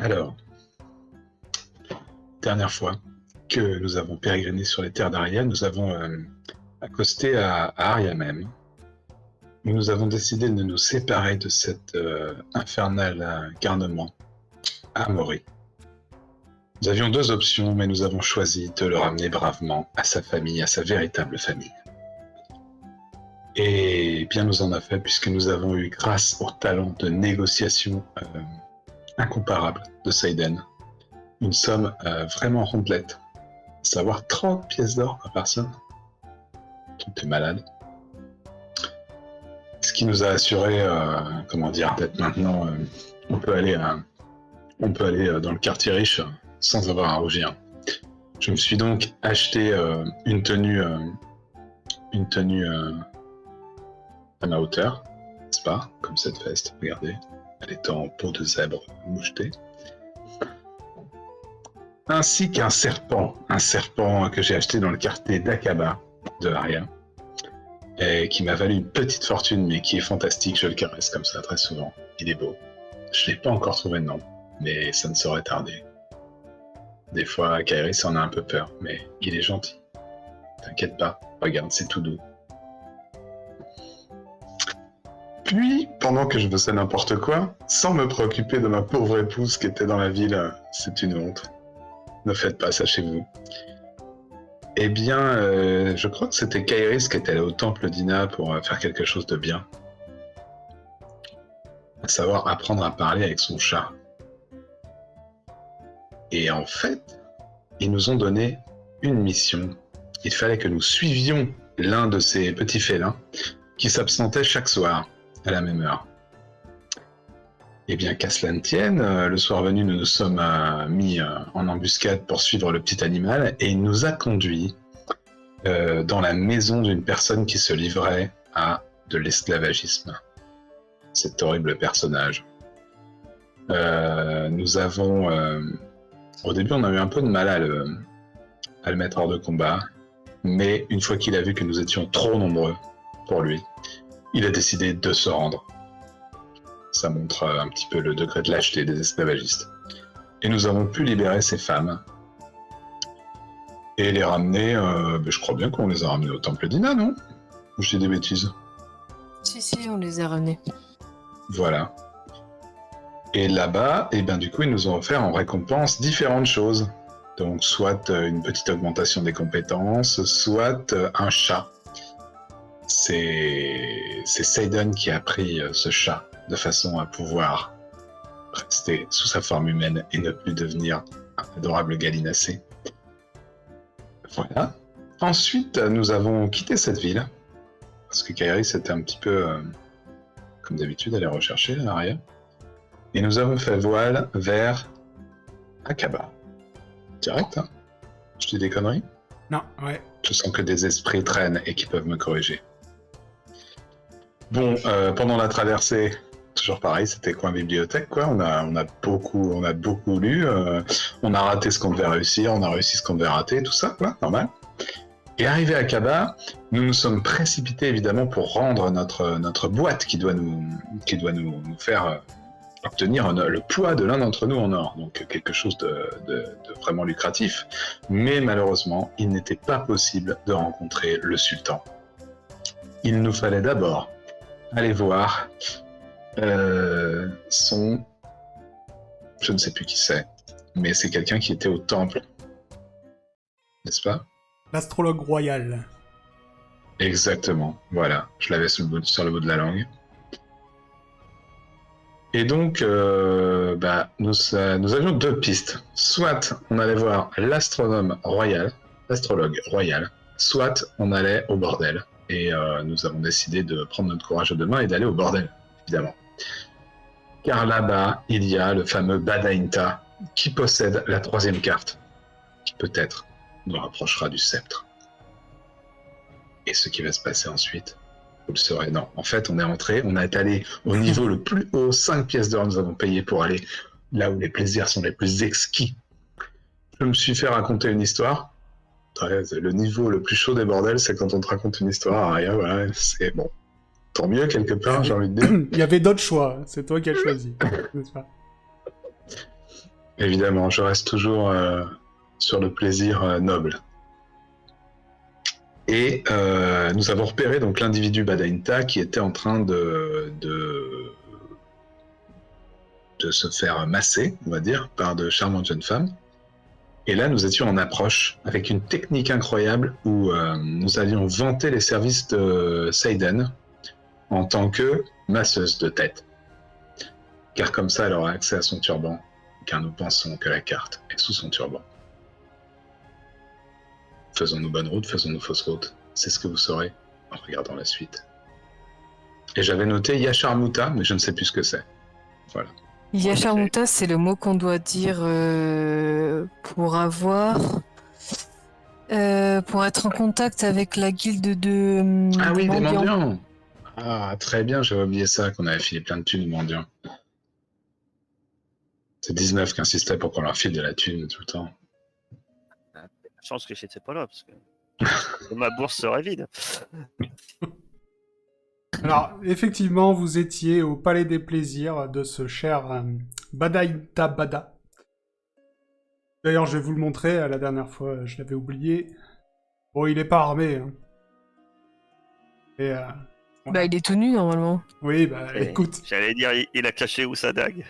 Alors, dernière fois que nous avons pérégriné sur les terres d'Aria, nous avons accosté à Aria même, où nous avons décidé de nous séparer de cet infernal garnement à Mori. Nous avions deux options, mais nous avons choisi de le ramener bravement à sa famille, à sa véritable famille. Et bien nous en a fait, puisque nous avons eu, grâce au talent de négociation incomparable de Seiden, une somme vraiment rondelette, à savoir 30 pièces d'or par personne. Tout est malade. Ce qui nous a assuré, d'être maintenant, on peut aller dans le quartier riche sans avoir à rougir. Je me suis donc acheté une tenue à ma hauteur, n'est-ce pas? Comme cette veste, regardez, elle est en peau de zèbre mouchetée. Ainsi qu'un serpent que j'ai acheté dans le quartier d'Akaba de Aria, et qui m'a valu une petite fortune, mais qui est fantastique, je le caresse comme ça très souvent. Il est beau. Je l'ai pas encore trouvé de nom, mais ça ne saurait tarder. Des fois, Kairis en a un peu peur, mais il est gentil. T'inquiète pas, regarde, c'est tout doux. Puis, pendant que je faisais n'importe quoi, sans me préoccuper de ma pauvre épouse qui était dans la ville, c'est une honte. Ne faites pas ça chez vous. Eh bien, je crois que c'était Kairis qui était allé au temple d'Ina pour faire quelque chose de bien. À savoir apprendre à parler avec son chat. Et en fait, ils nous ont donné une mission. Il fallait que nous suivions l'un de ces petits félins qui s'absentait chaque soir à la même heure. Eh bien, qu'à cela ne tienne, le soir venu, nous nous sommes mis en embuscade pour suivre le petit animal et il nous a conduits dans la maison d'une personne qui se livrait à de l'esclavagisme. Cet horrible personnage. Nous avons... au début, on a eu un peu de mal à le mettre hors de combat, mais une fois qu'il a vu que nous étions trop nombreux pour lui, il a décidé de se rendre. Ça montre un petit peu le degré de lâcheté des esclavagistes. Et nous avons pu libérer ces femmes et les ramener, je crois bien qu'on les a ramenés au temple d'Ina, non? Ou je dis des bêtises? Si, on les a ramenés. Voilà. Et là-bas, et bien du coup, ils nous ont offert en récompense différentes choses. Donc, soit une petite augmentation des compétences, soit un chat. C'est Seiden qui a pris ce chat de façon à pouvoir rester sous sa forme humaine et ne plus devenir un adorable gallinacé. Voilà. Ensuite, nous avons quitté cette ville, parce que Kairis était un petit peu, comme d'habitude, allé rechercher l'arrière. Et nous avons fait voile vers Akaba. Direct, hein? Je dis des conneries? Non, ouais. Je sens que des esprits traînent et qui peuvent me corriger. Bon, pendant la traversée, toujours pareil, c'était coin bibliothèque, quoi. On a beaucoup lu. On a raté ce qu'on devait réussir, on a réussi ce qu'on devait rater, tout ça, quoi, normal. Et arrivé à Akaba, nous nous sommes précipités évidemment pour rendre notre boîte qui doit nous faire obtenir le poids de l'un d'entre nous en or, donc quelque chose de vraiment lucratif. Mais malheureusement, il n'était pas possible de rencontrer le sultan. Il nous fallait d'abord aller voir son... Je ne sais plus qui c'est, mais c'est quelqu'un qui était au temple. N'est-ce pas? L'astrologue royal. Exactement, voilà. Je l'avais sur le bout de la langue. Et donc, nous avions deux pistes. Soit on allait voir l'astrologue royal, soit on allait au bordel. Et nous avons décidé de prendre notre courage à deux mains et d'aller au bordel, évidemment. Car là-bas, il y a le fameux Badainta qui possède la troisième carte, qui peut-être nous rapprochera du sceptre. Et ce qui va se passer ensuite, vous le saurez. Non, en fait, on est entré, on est allé au niveau le plus haut, 5 pièces d'or nous avons payé pour aller là où les plaisirs sont les plus exquis. Je me suis fait raconter une histoire. Le niveau le plus chaud des bordels, c'est quand on te raconte une histoire. Rien, voilà, c'est bon. Tant mieux, quelque part, j'ai envie de dire. Il y avait d'autres choix, c'est toi qui as choisi, n'est-ce pas? Évidemment, je reste toujours sur le plaisir noble. Et nous avons repéré donc l'individu Badainta qui était en train de se faire masser, on va dire, par de charmantes jeunes femmes. Et là, nous étions en approche avec une technique incroyable où nous allions vanter les services de Seiden en tant que masseuse de tête. Car comme ça, elle aura accès à son turban, car nous pensons que la carte est sous son turban. Faisons-nous bonne route, faisons-nous fausse route. C'est ce que vous saurez en regardant la suite. Et j'avais noté Yasharmuta, mais je ne sais plus ce que c'est. Voilà. Yasharmuta, c'est le mot qu'on doit dire pour avoir... pour être en contact avec la guilde de... Ah oui, des mendiants. Ah, très bien, j'avais oublié ça, qu'on avait filé plein de thunes aux mendiants. C'est 19 qui insistait pour qu'on leur file de la thune tout le temps. Chance que j'étais pas là, parce que ma bourse serait vide. Alors, effectivement, vous étiez au Palais des Plaisirs de ce cher Badainta Bada. D'ailleurs, je vais vous le montrer, la dernière fois, je l'avais oublié. Bon, il est pas armé, hein. Et, Bah, il est tout nu, normalement. oui, bah, Et écoute. J'allais dire, il a caché où sa dague.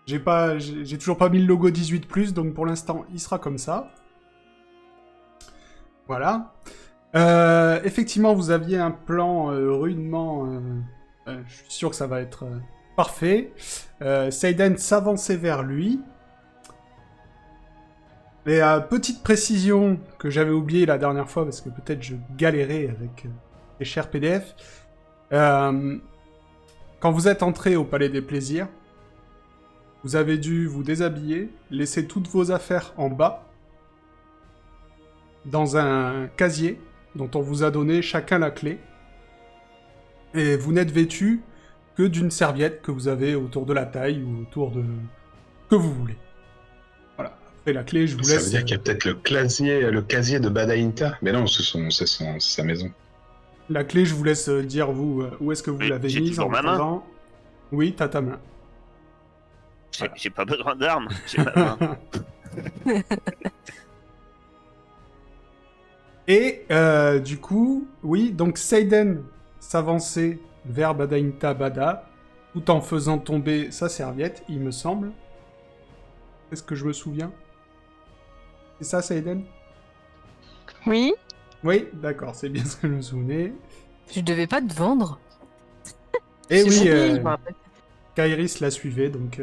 J'ai toujours pas mis le logo 18+, donc pour l'instant, il sera comme ça. Voilà. Effectivement, vous aviez un plan rudement... je suis sûr que ça va être parfait. Seiden s'avançait vers lui. Et petite précision que j'avais oubliée la dernière fois, parce que peut-être je galérais avec les chers PDF. Quand vous êtes entré au Palais des Plaisirs, vous avez dû vous déshabiller, laisser toutes vos affaires en bas, dans un casier dont on vous a donné chacun la clé. Et vous n'êtes vêtu que d'une serviette que vous avez autour de la taille ou autour de... que vous voulez. Voilà. Après la clé, je vous laisse... Ça veut dire qu'il y a peut-être le casier de Badainta. Mais non, c'est sa maison. La clé, je vous laisse dire, vous, où est-ce que vous Oui, l'avez j'ai mise toujours en ma main. attendant. Oui, t'as ta main. J'ai pas besoin d'armes, j'ai ma main. Et du coup, oui, donc Seiden s'avançait vers Badainta Bada, tout en faisant tomber sa serviette, il me semble. Est-ce que je me souviens? C'est ça, Seiden? Oui. Oui, d'accord, c'est bien ce que je me souvenais. Je devais pas te vendre. Et oui, je me rappelle. Kairis la suivait, donc...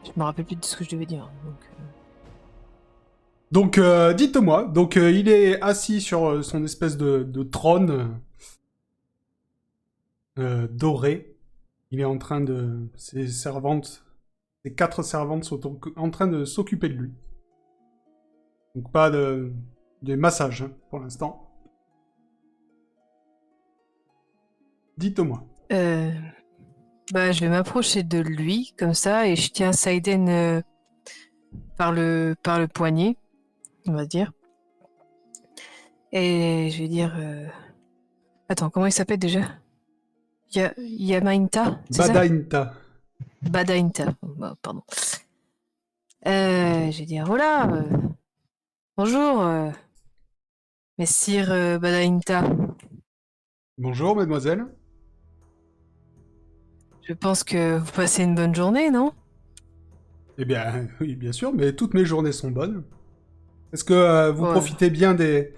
Je me rappelle plus de ce que je devais dire. Donc, dites-moi, donc il est assis sur son espèce de trône doré. Il est en train de... Ses quatre servantes sont en train de s'occuper de lui. Donc pas de massage, hein, pour l'instant. Dites-moi. Bah, je vais m'approcher de lui, comme ça, et je tiens Saiden par le poignet, on va dire. Et je vais dire... Attends, comment il s'appelle déjà? Yamainta, c'est ça? Badainta. Badainta. Oh, bah, pardon. Je vais dire, voilà, bonjour, messire Badainta. Bonjour, mademoiselle. Je pense que vous passez une bonne journée, non? Eh bien, oui, bien sûr, mais toutes mes journées sont bonnes. Est-ce que vous Ouais. profitez bien des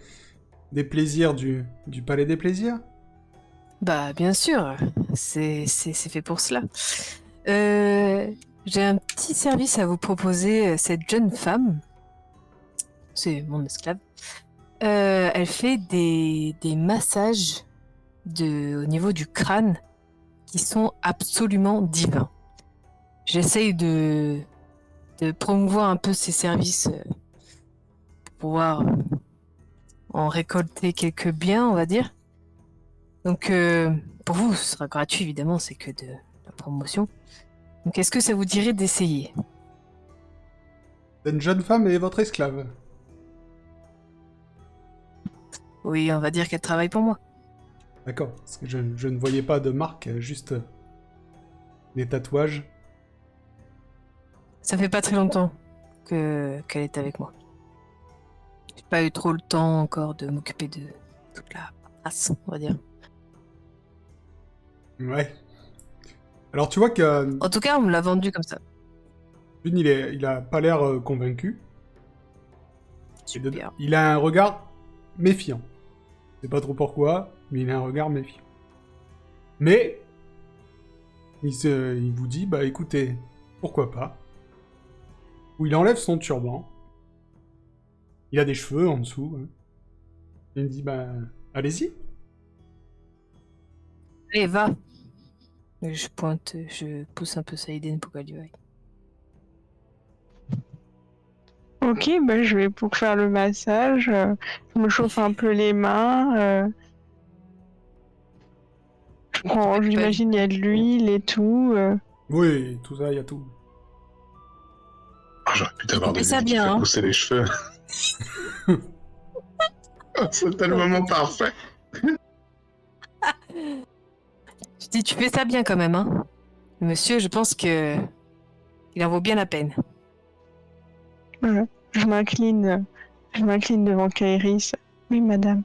plaisirs du Palais des Plaisirs? Bah, bien sûr, c'est fait pour cela. J'ai un petit service à vous proposer. Cette jeune femme, c'est mon esclave, elle fait des massages au niveau du crâne qui sont absolument divins. J'essaye de promouvoir un peu ces services pour pouvoir en récolter quelques biens, on va dire. Donc, pour vous, ce sera gratuit, évidemment, c'est que de la promotion. Donc, est-ce que ça vous dirait d'essayer? Une jeune femme est votre esclave. Oui, on va dire qu'elle travaille pour moi. D'accord, parce que je ne voyais pas de marque, juste des tatouages. Ça fait pas très longtemps qu'elle est avec moi. J'ai pas eu trop le temps encore de m'occuper de toute la race, on va dire. Ouais. Alors tu vois que En tout cas, on me l'a vendu comme ça. Lune, il a pas l'air convaincu. Super. Il a un regard méfiant. Je sais pas trop pourquoi, mais il a un regard méfiant. Mais il vous dit, bah écoutez, pourquoi pas. Où il enlève son turban. Il a des cheveux en dessous. Hein. Il me dit, bah allez-y. Allez, va. Et je pousse un peu Saïden pour qu'elle y aille. Ok, bah, je vais pour faire le massage. Je me chauffe un peu les mains. J'imagine il y a de l'huile et tout. Oui, tout ça, il y a tout. Ah, j'aurais pu t'avoir Et de ça l'huile qui bien, fait hein. pousser les cheveux. C'était le moment parfait. Je dis, tu fais ça bien quand même, hein. Monsieur, je pense que il en vaut bien la peine. Voilà. Je m'incline devant Kairis. Oui, madame.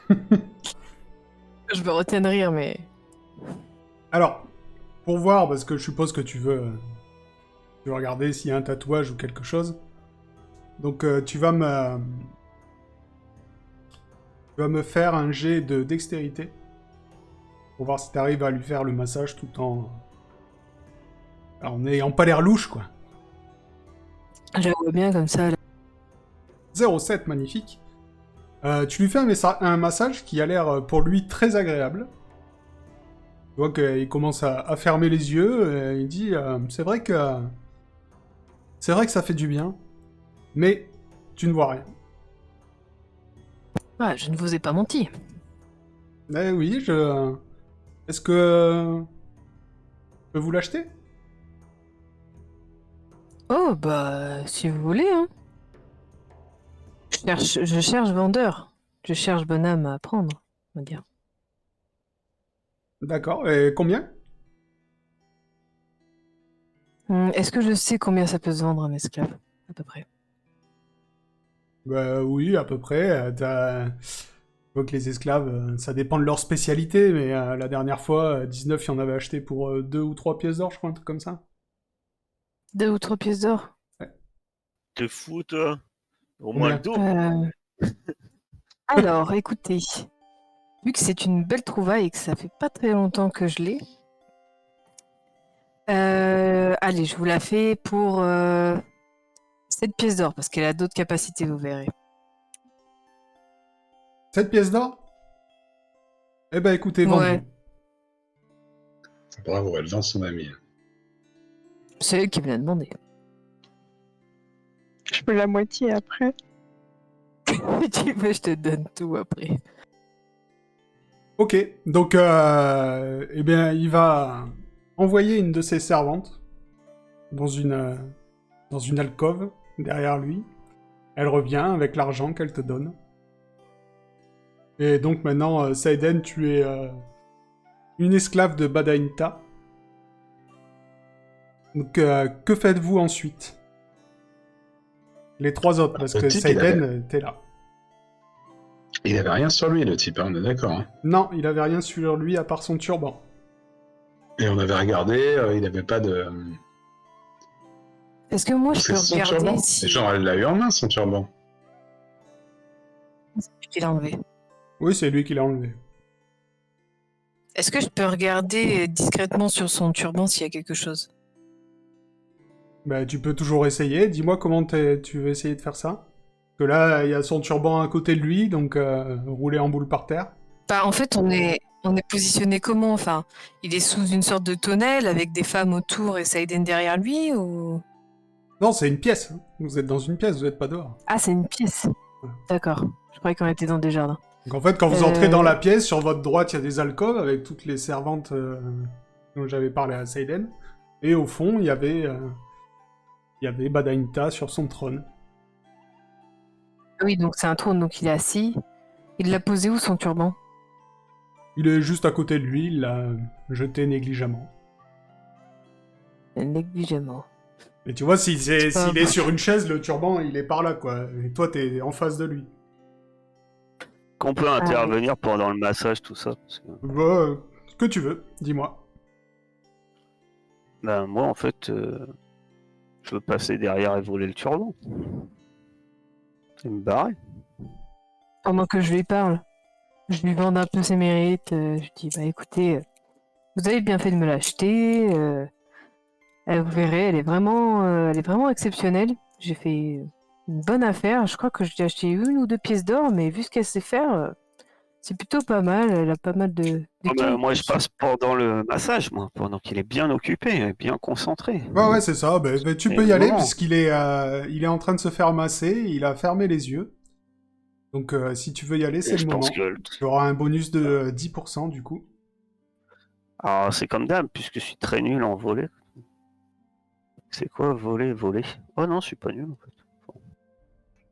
Je me retiens de rire, mais... Alors, pour voir, parce que je suppose que tu veux regarder s'il y a un tatouage ou quelque chose. Donc tu vas me faire un jet de dextérité pour voir si tu arrives à lui faire le massage tout en n'ayant pas l'air louche, quoi. Je vois bien comme ça. Là. 0,7, magnifique. Tu lui fais un massage qui a l'air pour lui très agréable. Tu vois qu'il commence à fermer les yeux et il dit c'est vrai que ça fait du bien, mais tu ne vois rien. Ah, je ne vous ai pas menti. Eh oui, est-ce que je peux vous l'acheter? Oh, bah, si vous voulez, hein. Je cherche vendeur. Je cherche bonhomme à prendre, on va dire. D'accord, et combien? Est-ce que je sais combien ça peut se vendre un esclave, à peu près? Bah oui, à peu près. Je vois que les esclaves, ça dépend de leur spécialité, mais la dernière fois, 19, il y en avait acheté pour 2 ou 3 pièces d'or, je crois, un truc comme ça. 2 ou 3 pièces d'or? Te fous, toi. Au moins Combien? le double. Alors, écoutez, vu que c'est une belle trouvaille et que ça fait pas très longtemps que je l'ai, allez, je vous la fais pour 7 pièces d'or, parce qu'elle a d'autres capacités, vous verrez. 7 pièces d'or? Eh ben écoutez, vendu. Ouais, Bravo, elle vend son ami. c'est elle qui me l'a demandé. Je peux la moitié après. Tu veux, je te donne tout après. Ok, donc eh bien, il va envoyer une de ses servantes dans une alcôve derrière lui. Elle revient avec l'argent qu'elle te donne. Et donc maintenant, Saiden, tu es une esclave de Badainta. Donc que faites-vous ensuite? Les 3 autres, parce Le que type, Saiden, t'es là. Il avait rien sur lui, le type, hein, on est d'accord. Hein. Non, il avait rien sur lui à part son turban. Et on avait regardé, il avait pas de... Est-ce que moi je C'est peux son regarder turban. si... Et genre, elle l'a eu en main, son turban. C'est lui qui l'a enlevé. Oui, c'est lui qui l'a enlevé. Est-ce que je peux regarder discrètement sur son turban s'il y a quelque chose? Bah, tu peux toujours essayer. Dis-moi comment tu veux essayer de faire ça. Parce que là, il y a son turban à côté de lui, donc roulé en boule par terre. Bah, en fait, on est positionné comment? Enfin, il est sous une sorte de tonnelle avec des femmes autour et Saïden derrière lui ou... Non, c'est une pièce. Hein. Vous êtes dans une pièce, vous n'êtes pas dehors. Ah, c'est une pièce. D'accord. Je croyais qu'on était dans des jardins. Donc en fait, quand vous entrez dans la pièce, sur votre droite, il y a des alcôves avec toutes les servantes dont j'avais parlé à Saiden. Et au fond, il y avait Badainta sur son trône. Oui, donc c'est un trône, donc il est assis. Il l'a posé où son turban? Il est juste à côté de lui, il l'a jeté négligemment. négligemment. Et tu vois, s'il C'est pas est vrai. sur une chaise, le turban, il est par là, quoi. Et toi, t'es en face de lui. Qu'on peut intervenir pendant le massage, tout ça. Parce que, Bah, ce que tu veux, dis-moi. ben, moi, en fait, je veux passer derrière et voler le turban. Et me barrer. Pendant que je lui parle, je lui vende un peu ses mérites. Je dis, bah écoutez, vous avez bien fait de me l'acheter. Vous verrez, elle est vraiment exceptionnelle. J'ai fait une bonne affaire. Je crois que j'ai acheté 1 ou 2 pièces d'or, mais vu ce qu'elle sait faire, c'est plutôt pas mal. Elle a pas mal de Oh, ben, moi, je qualités. passe pendant le massage, moi, pendant qu'il est bien occupé, bien concentré. Ouais, c'est ça. Bah, tu Et peux y le aller, moment. il est en train de se faire masser. Il a fermé les yeux. Donc, si tu veux y aller, c'est Et le je pense moment. que. Tu auras un bonus de 10%, du coup. Ah, c'est comme d'hab, puisque je suis très nul en voler. C'est quoi voler, voler? Oh non, je suis pas nul en fait.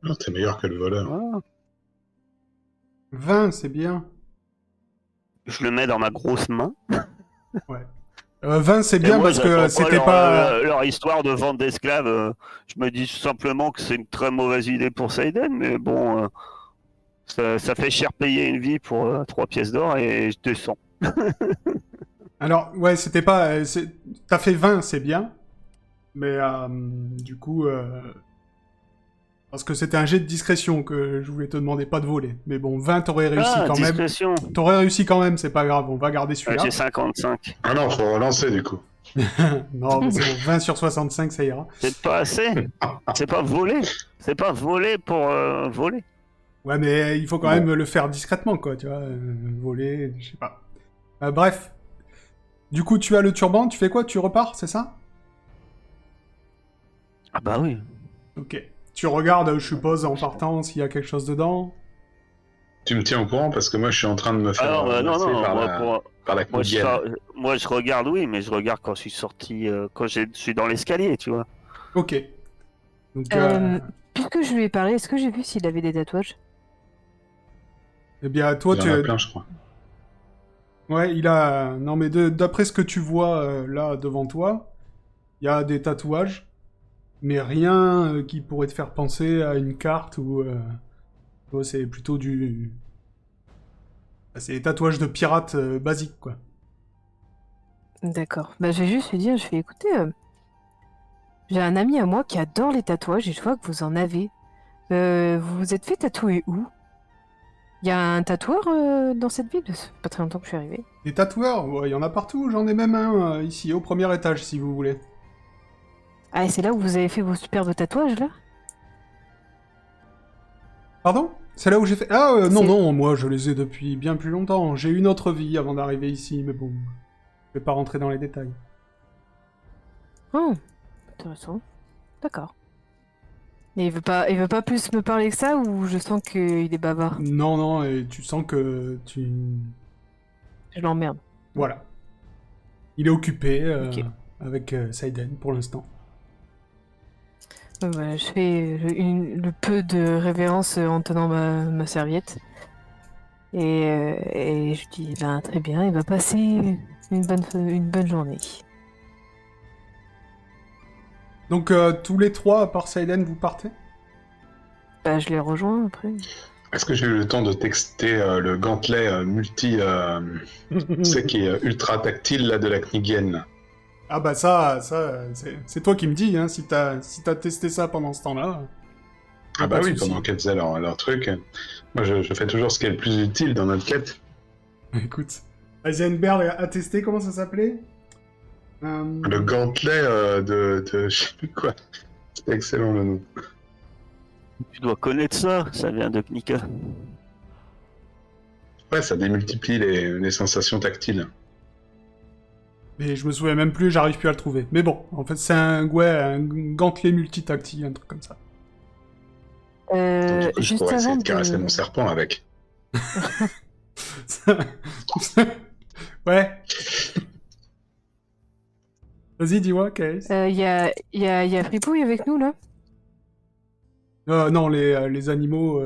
Non, t'es meilleur que le voleur. Voilà. 20, c'est bien. Je le mets dans ma grosse main. Ouais. 20, c'est Et bien moi, parce que j'attends pas c'était pas... leur histoire de vente d'esclaves. Je me dis simplement que c'est une très mauvaise idée pour Seiden, mais bon, ça fait cher payer une vie pour 3 pièces d'or et je descends. Alors, ouais, c'était pas... T'as fait 20, c'est bien. Mais, du coup... Parce que c'était un jet de discrétion que je voulais te demander, pas de voler. Mais bon, 20, t'aurais réussi Ah, quand même. discrétion. T'aurais réussi quand même, c'est pas grave, on va garder celui-là. J'ai 55. Ah non, faut relancer du coup. Non, mais c'est bon, 20 sur 65, ça ira. C'est pas assez. C'est pas voler. C'est pas voler pour voler. Ouais, mais il faut quand Bon. même le faire discrètement, quoi, tu vois. Voler, je sais pas. Bref. Du coup, tu as le turban, tu fais quoi? Tu repars, c'est ça? Ah bah oui. Ok. Tu regardes, je suppose, en partant, s'il y a quelque chose dedans. Tu me tiens au courant parce que moi je suis en train de me faire Alors, non, masser non, par par la moi, Knigienne. moi je regarde, oui, mais je regarde quand je suis sorti, quand je suis dans l'escalier, tu vois. Ok. Donc, Puisque je lui ai parlé, est-ce que j'ai vu s'il avait des tatouages? eh bien, toi, Il y en a plein, je crois. Ouais, il a... Non, mais d'après ce que tu vois là devant toi, il y a des tatouages, mais rien qui pourrait te faire penser à une carte ou... tu vois, c'est plutôt du... C'est des tatouages de pirates basiques, quoi. D'accord. Bah, je vais juste lui dire, je vais écouter. J'ai un ami à moi qui adore les tatouages et je vois que vous en avez. Vous vous êtes fait tatouer où? Il y a un tatoueur dans cette ville? Ça fait pas très longtemps que je suis arrivée. Des tatoueurs, ouais, il y en a partout, j'en ai même un ici, au premier étage, si vous voulez. Ah, et c'est là où vous avez fait vos superbes tatouages, là? Pardon? C'est là où j'ai fait... Ah, non, C'est- non, moi je les ai depuis bien plus longtemps. J'ai une autre vie avant d'arriver ici, mais bon, je vais pas rentrer dans les détails. Oh, intéressant. D'accord. Et il veut pas plus me parler que ça ou je sens qu'il est bavard? Non, non, et tu sens que tu... Je l'emmerde. Voilà. Il est occupé Ok. avec Saiden pour l'instant. Bah, je fais le peu de révérence en tenant ma serviette. Et je dis, ben, très bien, il va passer une bonne journée. Donc tous les trois, à part Saiden, vous partez? Bah, je les rejoins après. Est-ce que j'ai eu le temps de texter le gantelet multi, tu sais, qui est ultra tactile là, de la Knigienne? Ah bah ça c'est toi qui me dis, hein, si t'as testé ça pendant ce temps-là. Y a Ah pas bah de oui, souci. pendant qu'elles faisaient leur truc. Moi, je fais toujours ce qui est le plus utile dans notre quête. Écoute. Heisenberg a testé, comment ça s'appelait Le gantelet de je sais plus quoi. C'est excellent le nom. Tu dois connaître ça, ça vient de Knika. Ouais, ça démultiplie les sensations tactiles. Mais je me souviens même plus, j'arrive plus à le trouver. Mais bon, en fait c'est un gantelet multitactile, un truc comme ça. Donc, du coup, je Juste pourrais essayer avant de caresser de... mon serpent avec. Ouais. Vas-y, dis-moi, Case. y a Fripouille avec nous, là? Non, les animaux...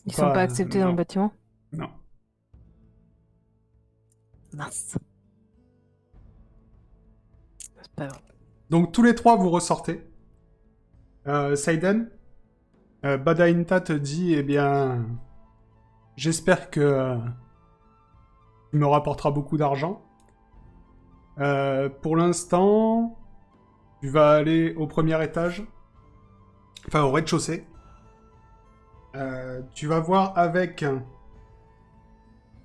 Ils sont pas acceptés dans non. le bâtiment? Non. Mince. C'est pas grave. Donc tous les trois vous ressortez. Saiden, Badainta te dit, eh bien, j'espère que tu me rapporteras beaucoup d'argent. Pour l'instant, tu vas aller au premier étage, enfin au rez-de-chaussée. Tu vas voir avec,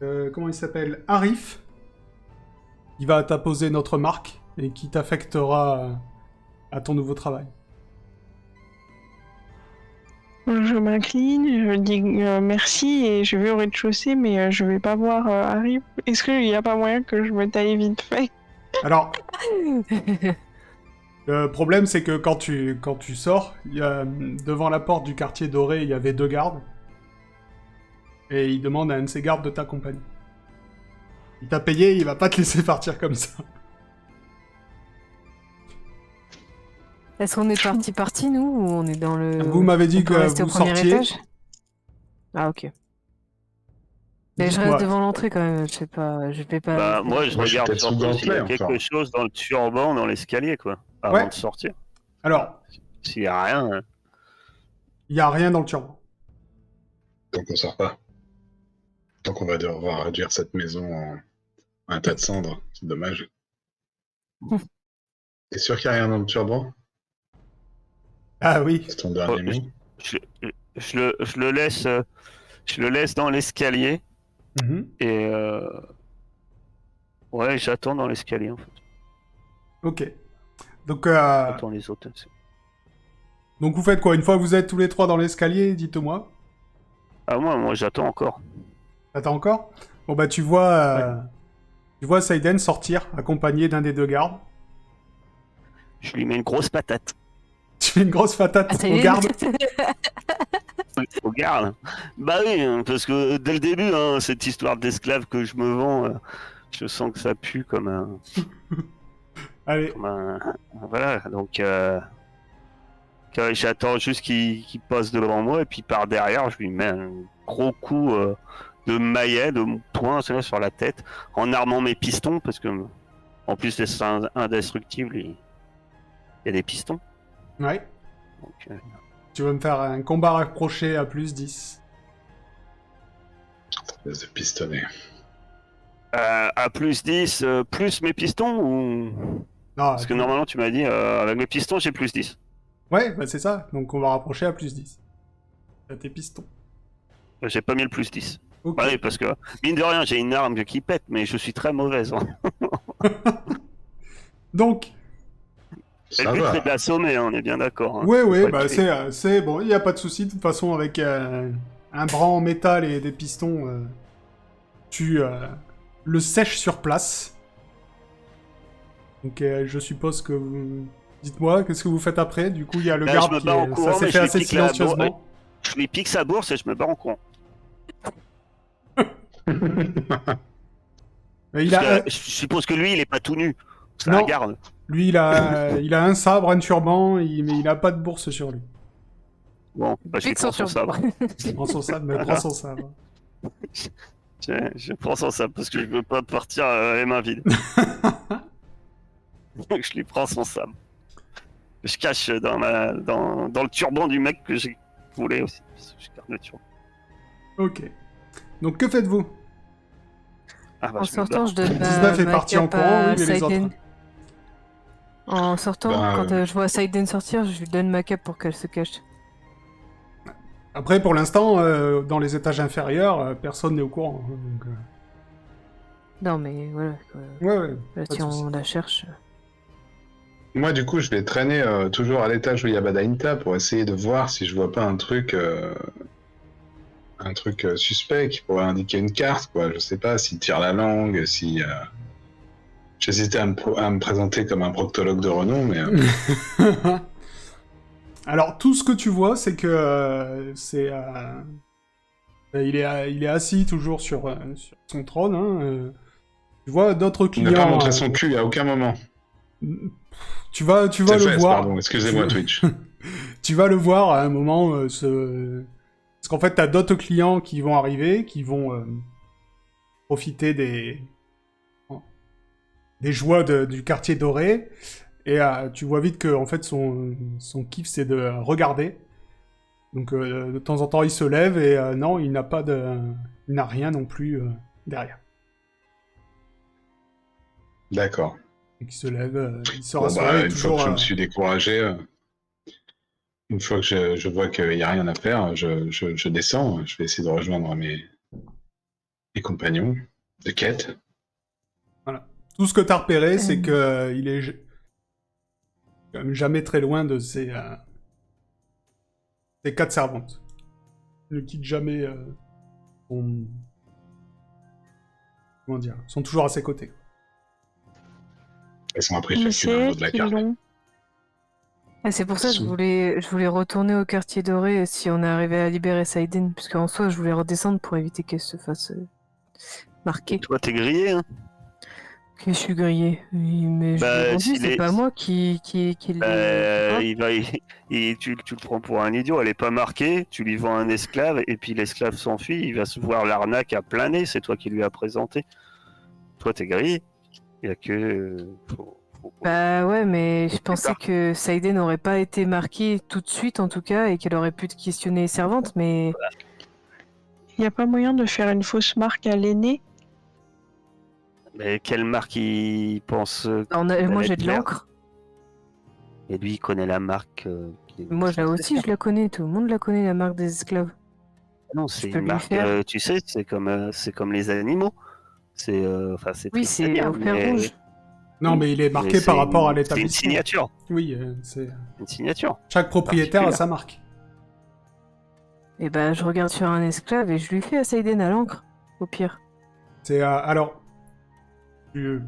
comment il s'appelle, Arif, qui va t'apposer notre marque et qui t'affectera à ton nouveau travail. Je m'incline, je dis merci et je vais au rez-de-chaussée, mais je vais pas voir Harry. Est-ce qu'il n'y a pas moyen que je me taille vite fait? Alors, le problème, c'est que quand tu sors, devant la porte du quartier doré, il y avait 2 gardes. Et il demande à un de ces gardes de t'accompagner. Il t'a payé, il va pas te laisser partir comme ça. Est-ce qu'on est parti nous ou on est dans le... Vous m'avez dit On peut que rester au vous premier sortiez. étage Ah ok. Mais je reste Dites-moi. devant l'entrée quand même, je vais pas... Bah, moi, je Moi, je suis regarde peut-être sous surtout s'il y a gantelet, quelque encore. chose dans le turban, dans l'escalier, quoi, avant Ouais. de sortir. Alors, S'il y a rien, hein. il y a rien dans le turban. Donc on sort pas. Donc on va devoir réduire cette maison en un tas de cendres. C'est dommage. T'es sûr qu'il n'y a rien dans le turban? Ah oui. C'est ton dernier Oh, mot? Je le laisse dans l'escalier Mhm. et ouais, j'attends dans l'escalier en fait. Ok. Donc, J'attends les autres. donc vous faites quoi? Une fois que vous êtes tous les trois dans l'escalier, dites-moi. Ah moi j'attends encore. T'attends encore? Bon bah tu vois Saiden sortir, accompagné d'un des 2 gardes. Je lui mets une grosse patate. Tu fais une grosse patate Ah, ça y au est. garde. Au garde. Bah oui, hein, parce que dès le début, hein, cette histoire d'esclave que je me vends, je sens que ça pue comme Allez, voilà, donc j'attends juste qu'il passe devant moi et puis par derrière, je lui mets un gros coup de maillet, de mon poing sur la tête, en armant mes pistons, parce que en plus d'être indestructible, il y a des pistons. ouais. Donc, Tu vas me faire un combat rapproché à plus 10. Espèce de pistonnet. à plus 10, plus mes pistons ou... Non, Parce que normalement, tu m'as dit, avec mes pistons, j'ai plus 10. ouais, bah c'est ça. Donc on va rapprocher à plus 10. T'as tes pistons. J'ai pas mis le plus 10. Ok. Bah oui, parce que, mine de rien, j'ai une arme qui pète, mais je suis très mauvaise. Hein. Donc, Et Ça le but, va. c'est de l'assommer, hein, on est bien d'accord. Hein. ouais, Faut ouais, pas bah le tuer. c'est bon, il y a pas de souci. De toute façon, avec un bras en métal et des pistons, tu le sèches sur place. Donc je suppose que vous... Dites-moi, qu'est-ce que vous faites après? Du coup, il y a le Là, garde je me qui bats en est... courant, Ça s'est mais fait je lui assez pique la silencieusement. Je lui pique sa bourse et je me barre en courant. Mais il Parce a, que, je suppose que lui, il est pas tout nu. C'est un Non. garde. lui, il a un sabre, un turban, mais il a pas de bourse sur lui. Bon, bah, je lui Pique son prends son turban. sabre. Prends son sabre, mais prends son sabre. Je prends son sabre parce que je veux pas partir les mains vides. Donc je lui prends son sabre. Je cache dans le turban du mec que j'ai volé aussi. Je garde le turban. Ok. Donc que faites-vous? Ah bah, En je me sortant, barre. je donne 19 est ma parti en cape courant, à oui, mais les Saiden. autres. En sortant, Bah, quand je vois Saiden sortir, je lui donne ma cape pour qu'elle se cache. Après, pour l'instant, dans les étages inférieurs, personne n'est au courant. Hein, donc, Non mais voilà, quoi. ouais, Là, pas de si souci. on la cherche... Moi, du coup, je vais traîner toujours à l'étage où il y a Badainta pour essayer de voir si je vois pas un truc suspect qui pourrait indiquer une carte, quoi. Je sais pas, s'il tire la langue, si... J'hésitais à me présenter comme un proctologue de renom, mais... Alors, tout ce que tu vois, c'est que il est assis toujours sur son trône. Hein, tu vois d'autres Il n'a pas clients. montré son cul à aucun moment. Tu vas Ses le fesses, voir. pardon, excusez-moi, Twitch. Tu vas le voir à un moment. Parce qu'en fait, t'as d'autres clients qui vont arriver, qui vont profiter des joies du quartier doré. Et tu vois vite que en fait son kiff c'est de regarder. Donc de temps en temps il se lève et non, il n'a rien non plus derrière. D'accord. Donc il se lève, il se Bon, rassoit bah, et une fois toujours. que je me suis découragé, une fois que je vois qu'il n'y a rien à faire, je descends. Je vais essayer de rejoindre mes compagnons de quête. Voilà. Tout ce que t'as repéré, c'est Euh. que il est quand même jamais très loin de ses 4 servantes. Il ne quitte jamais son... Comment dire, sont toujours à ses côtés. Elles sont après Mais chacune à un c'est bout de la qui carte. l'ont. Ah, c'est pour ça que je voulais retourner au quartier doré si on est arrivé à libérer Saiden, parce qu'en soi, je voulais redescendre pour éviter qu'elle se fasse marquer. Toi, t'es grillé, hein. Que je suis grillé. Oui, mais je l'ai Bah, vendu, c'est pas moi qui l'ai. tu le prends pour un idiot, elle est pas marquée, tu lui vends un esclave, et puis l'esclave s'enfuit, il va se voir l'arnaque à plein nez, c'est toi qui lui as présenté. Toi, t'es grillé. Il y a que... Bah ouais, mais je pensais tard. que Saiden n'aurait pas été marquée tout de suite en tout cas et qu'elle aurait pu te questionner les servantes, mais Il n'y a pas moyen de faire une fausse marque à l'aîné? Mais quelle marque il pense moi j'ai de faire? l'encre. Et lui, il connaît la marque. Moi là aussi, je la connais, tout le monde la connaît, la marque des esclaves. Non, c'est peux une lui marque, faire. tu sais, c'est comme les animaux. C'est c'est Oui, triste à c'est dire, au fer mais rouge. Non, mais il est marqué par rapport à c'est une l'établissement. signature. Oui, c'est... Une signature. Chaque propriétaire a Particulière. sa marque. Et bah je regarde sur un esclave et je lui fais à Saiden à l'encre, au pire. C'est alors, je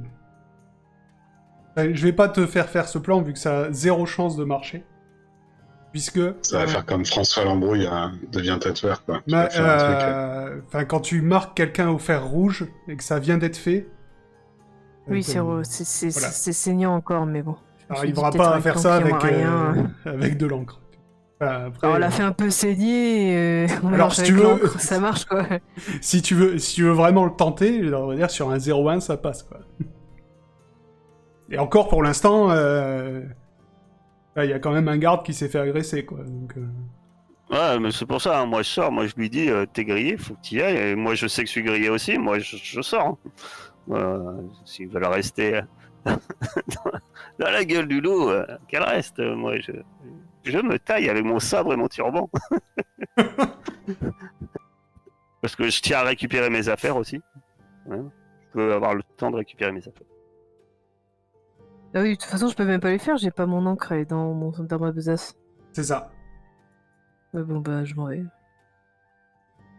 vais pas te faire ce plan vu que ça a 0 chance de marcher, puisque Ça va faire comme François Lambrouille devient tatoueur, quoi. Tu ma- vas faire un truc. quand tu marques quelqu'un au fer rouge et que ça vient d'être fait, Oui, voilà. c'est saignant encore, mais bon. Je me suis dit, T'arriveras peut-être pas à faire ça l'encre, il y avec aura rien. avec de l'encre. Enfin, après, Alors, on l'a fait un peu saigner, on Alors, mélange si avec tu veux- l'encre, ça marche quoi. si tu veux vraiment le tenter, on va dire sur un 0-1 ça passe quoi. Et encore pour l'instant, il y a quand même un garde qui s'est fait agresser quoi. Donc, Ouais, mais c'est pour ça, hein. Moi je sors, moi je lui dis, t'es grillé, faut que tu y ailles. Et moi je sais que je suis grillé aussi, moi je sors. Hein. S'ils veulent rester dans la gueule du loup, qu'elle reste. Moi je me taille avec mon sabre et mon turban. Parce que je tiens à récupérer mes affaires aussi. Ouais. Je peux avoir le temps de récupérer mes affaires. Ah oui, de toute façon, je peux même pas les faire, j'ai pas mon encre, elle est dans ma besace. c'est ça. Mais bon, bah, je m'en vais.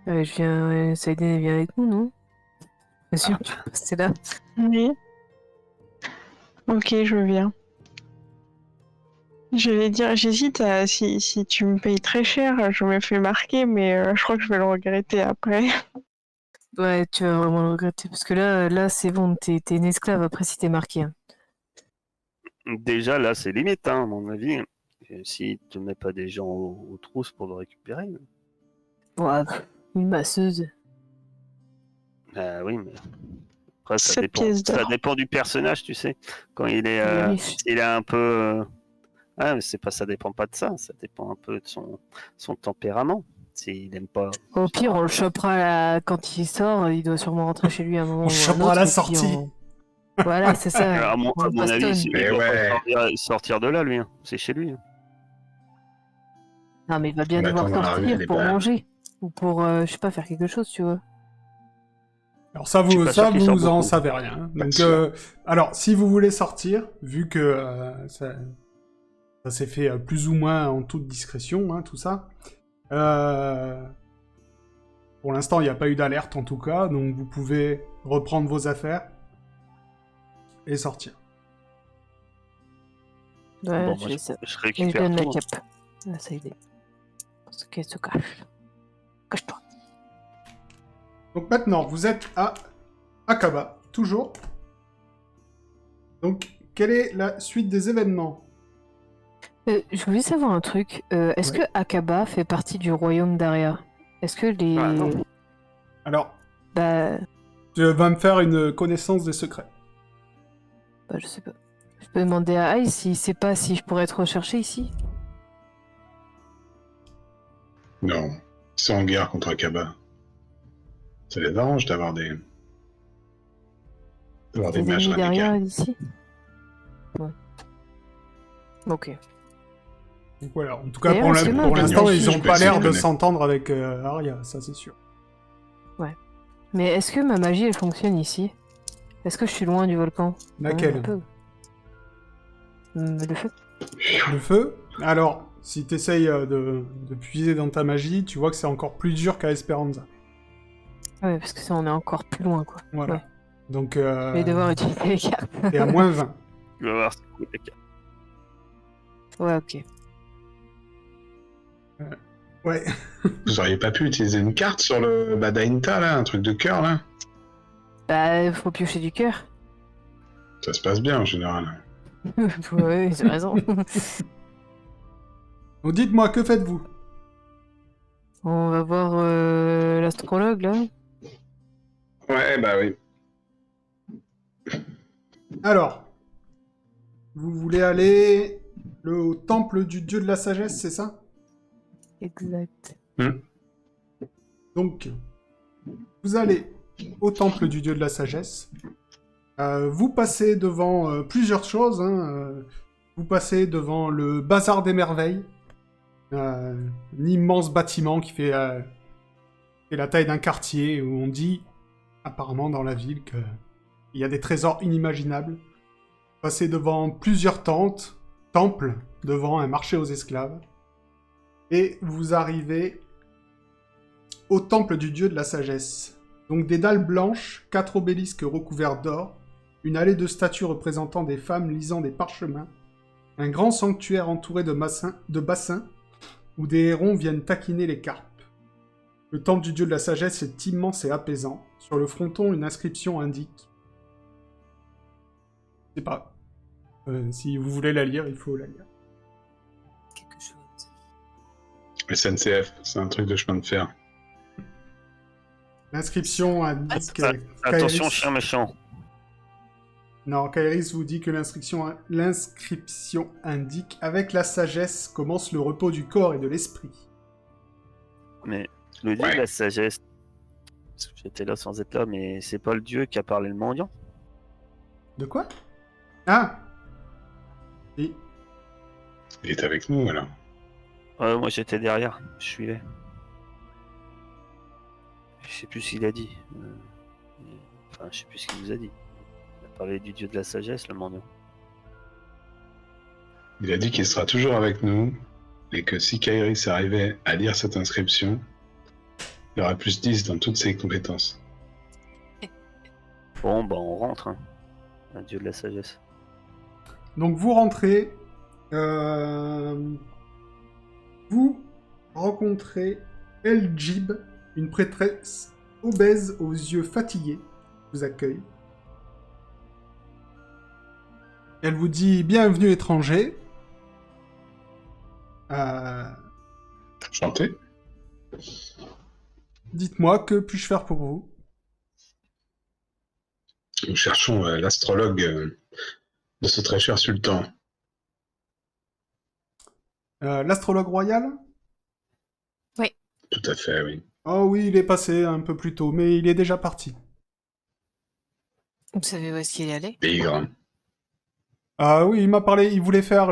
Allez, Saiden vient avec nous, non? Bien sûr, c'est là. Oui. Ok, je viens. Je vais dire, j'hésite si tu me payes très cher, je me fais marquer, mais je crois que je vais le regretter après. Ouais, tu vas vraiment le regretter, parce que là c'est bon, t'es une esclave après si t'es marqué. Hein. Déjà là c'est limite, hein, à mon avis. Si tu mets pas des gens aux trousses pour le récupérer. Ouais, une masseuse. Oui, mais après ça 7 dépend. pièces Ça d'or. dépend du personnage, tu sais. Quand il est, Il est riche. il est un peu. Ah, mais ça dépend pas de ça. Ça dépend un peu de son tempérament. S'il aime pas. Au pire, on le chopera quand il sort, il doit sûrement rentrer chez lui à un moment On ou à un chopera autre. la et puis sortie. Voilà, c'est ça. À mon on le avis, bastonne. il Mais doit ouais. pas sortir de là, lui. Hein. C'est chez lui. Hein. Non, mais il va bien On devoir attend dans la rue, sortir elle est pour pas- manger. Ou pour, je sais pas, faire quelque chose, tu vois. Alors ça, Je suis pas sûr qu'il vous sort en beaucoup. savez rien. Hein. Pas Donc, sûr. alors, si vous voulez sortir, vu que ça s'est fait plus ou moins en toute discrétion, hein, tout ça. Pour l'instant, il n'y a pas eu d'alerte en tout cas, donc vous pouvez reprendre vos affaires et sortir. Ouais, Bon, je moi, fais ça. je Et je récupère donne la tout. cape. Ah, ça y est. Parce qu'elle se cache. Cache-toi. Donc maintenant, vous êtes à Akaba, toujours. Donc, quelle est la suite des événements? Je voulais savoir un truc. Est-ce Ouais. que Akaba fait partie du royaume d'Aria? Est-ce que les... Ah, non. Alors, Bah, tu vas me faire une connaissance des secrets. bah, je sais pas. Je peux demander à Ice s'il sait pas si je pourrais être recherché ici. Non, ils sont en guerre contre Akaba. Ça les arrange d'avoir des Des mages ennemis derrière radicaux. ici. Ouais. Ok. Donc voilà, en tout cas, D'ailleurs, pour est-ce que pour ma l'instant, magie, ils je ont peux pas essayer l'air de de connaître. s'entendre avec Arya, ça c'est sûr. Mais est-ce que ma magie elle fonctionne ici? Est-ce que je suis loin du volcan? Laquelle? Un peu. Le feu? Le feu? Alors, si t'essayes de puiser dans ta magie, tu vois que c'est encore plus dur qu'à Esperanza. Ah ouais, parce que ça on est encore plus loin quoi. Voilà. Ouais. Donc, Je vais devoir utiliser les cartes. t'es à moins 20. Tu vas voir, c'est cool, les gars. Ouais, ok. Ouais. Vous auriez pas pu utiliser une carte sur le Badainta, là, un truc de cœur, là? Bah, faut piocher du cœur. Ça se passe bien, en général. Ouais, c'est raison. Donc dites-moi, que faites-vous? On va voir l'astrologue là. Ouais, bah oui. Alors, vous voulez aller au temple du dieu de la sagesse, c'est ça? Exact. Donc, vous allez au temple du dieu de la sagesse. Vous passez devant plusieurs choses. Vous passez devant le bazar des merveilles. Un immense bâtiment qui fait la taille d'un quartier, où on dit, apparemment dans la ville, qu'il y a des trésors inimaginables. Vous passez devant plusieurs temples, devant un marché aux esclaves. Et vous arrivez au temple du dieu de la sagesse. Donc des dalles blanches, 4 obélisques recouverts d'or, une allée de statues représentant des femmes lisant des parchemins, un grand sanctuaire entouré de bassins où des hérons viennent taquiner les carpes. Le temple du dieu de la sagesse est immense et apaisant. Sur le fronton, une inscription indique... Je sais pas. Si vous voulez la lire, il faut la lire. Quelque chose. SNCF, c'est un truc de chemin de fer. L'inscription indique... Attention, Kairis- chien méchant. Non, Kairis vous dit que l'inscription indique « Avec la sagesse commence le repos du corps et de l'esprit Mais le dieu Ouais. de la sagesse, parce que j'étais là sans être là, mais c'est pas le dieu qui a parlé le mendiant. ». De quoi? Ah! Oui. Il est avec nous, alors. Moi j'étais derrière, je suivais. Je sais plus ce qu'il a dit. Enfin, je sais plus ce qu'il nous a dit. Il a parlé du dieu de la sagesse, le mendiant. Il a dit qu'il sera toujours avec nous, et que si Kairis arrivait à lire cette inscription, il aura plus 10 dans toutes ses compétences. Bon, bah on rentre, hein. Un dieu de la sagesse. Donc vous rentrez. Vous rencontrez El-Jib, une prêtresse obèse aux yeux fatigués, vous accueille. Elle vous dit « Bienvenue étranger ». Chanté. Dites-moi, que puis-je faire pour vous? Nous cherchons l'astrologue de ce très cher sultan. L'astrologue royal? Tout à fait, oui. Oh oui, il est passé un peu plus tôt, mais il est déjà parti. Vous savez où est-ce qu'il est allé? Bigre. Ah oui, il m'a parlé, il voulait faire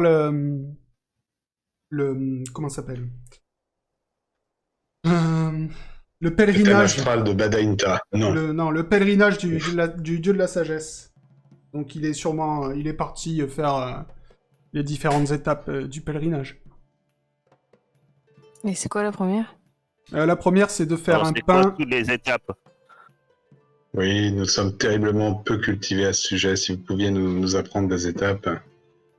comment ça s'appelle? Le Thème pèlerinage. astral de Badainta. Non. Le pèlerinage du dieu de la sagesse. Donc il est parti faire les différentes étapes du pèlerinage. Et c'est quoi la première? La première, c'est de faire Alors, un c'est quoi pain. toutes les étapes? Oui, nous sommes terriblement peu cultivés à ce sujet. Si vous pouviez nous apprendre des étapes,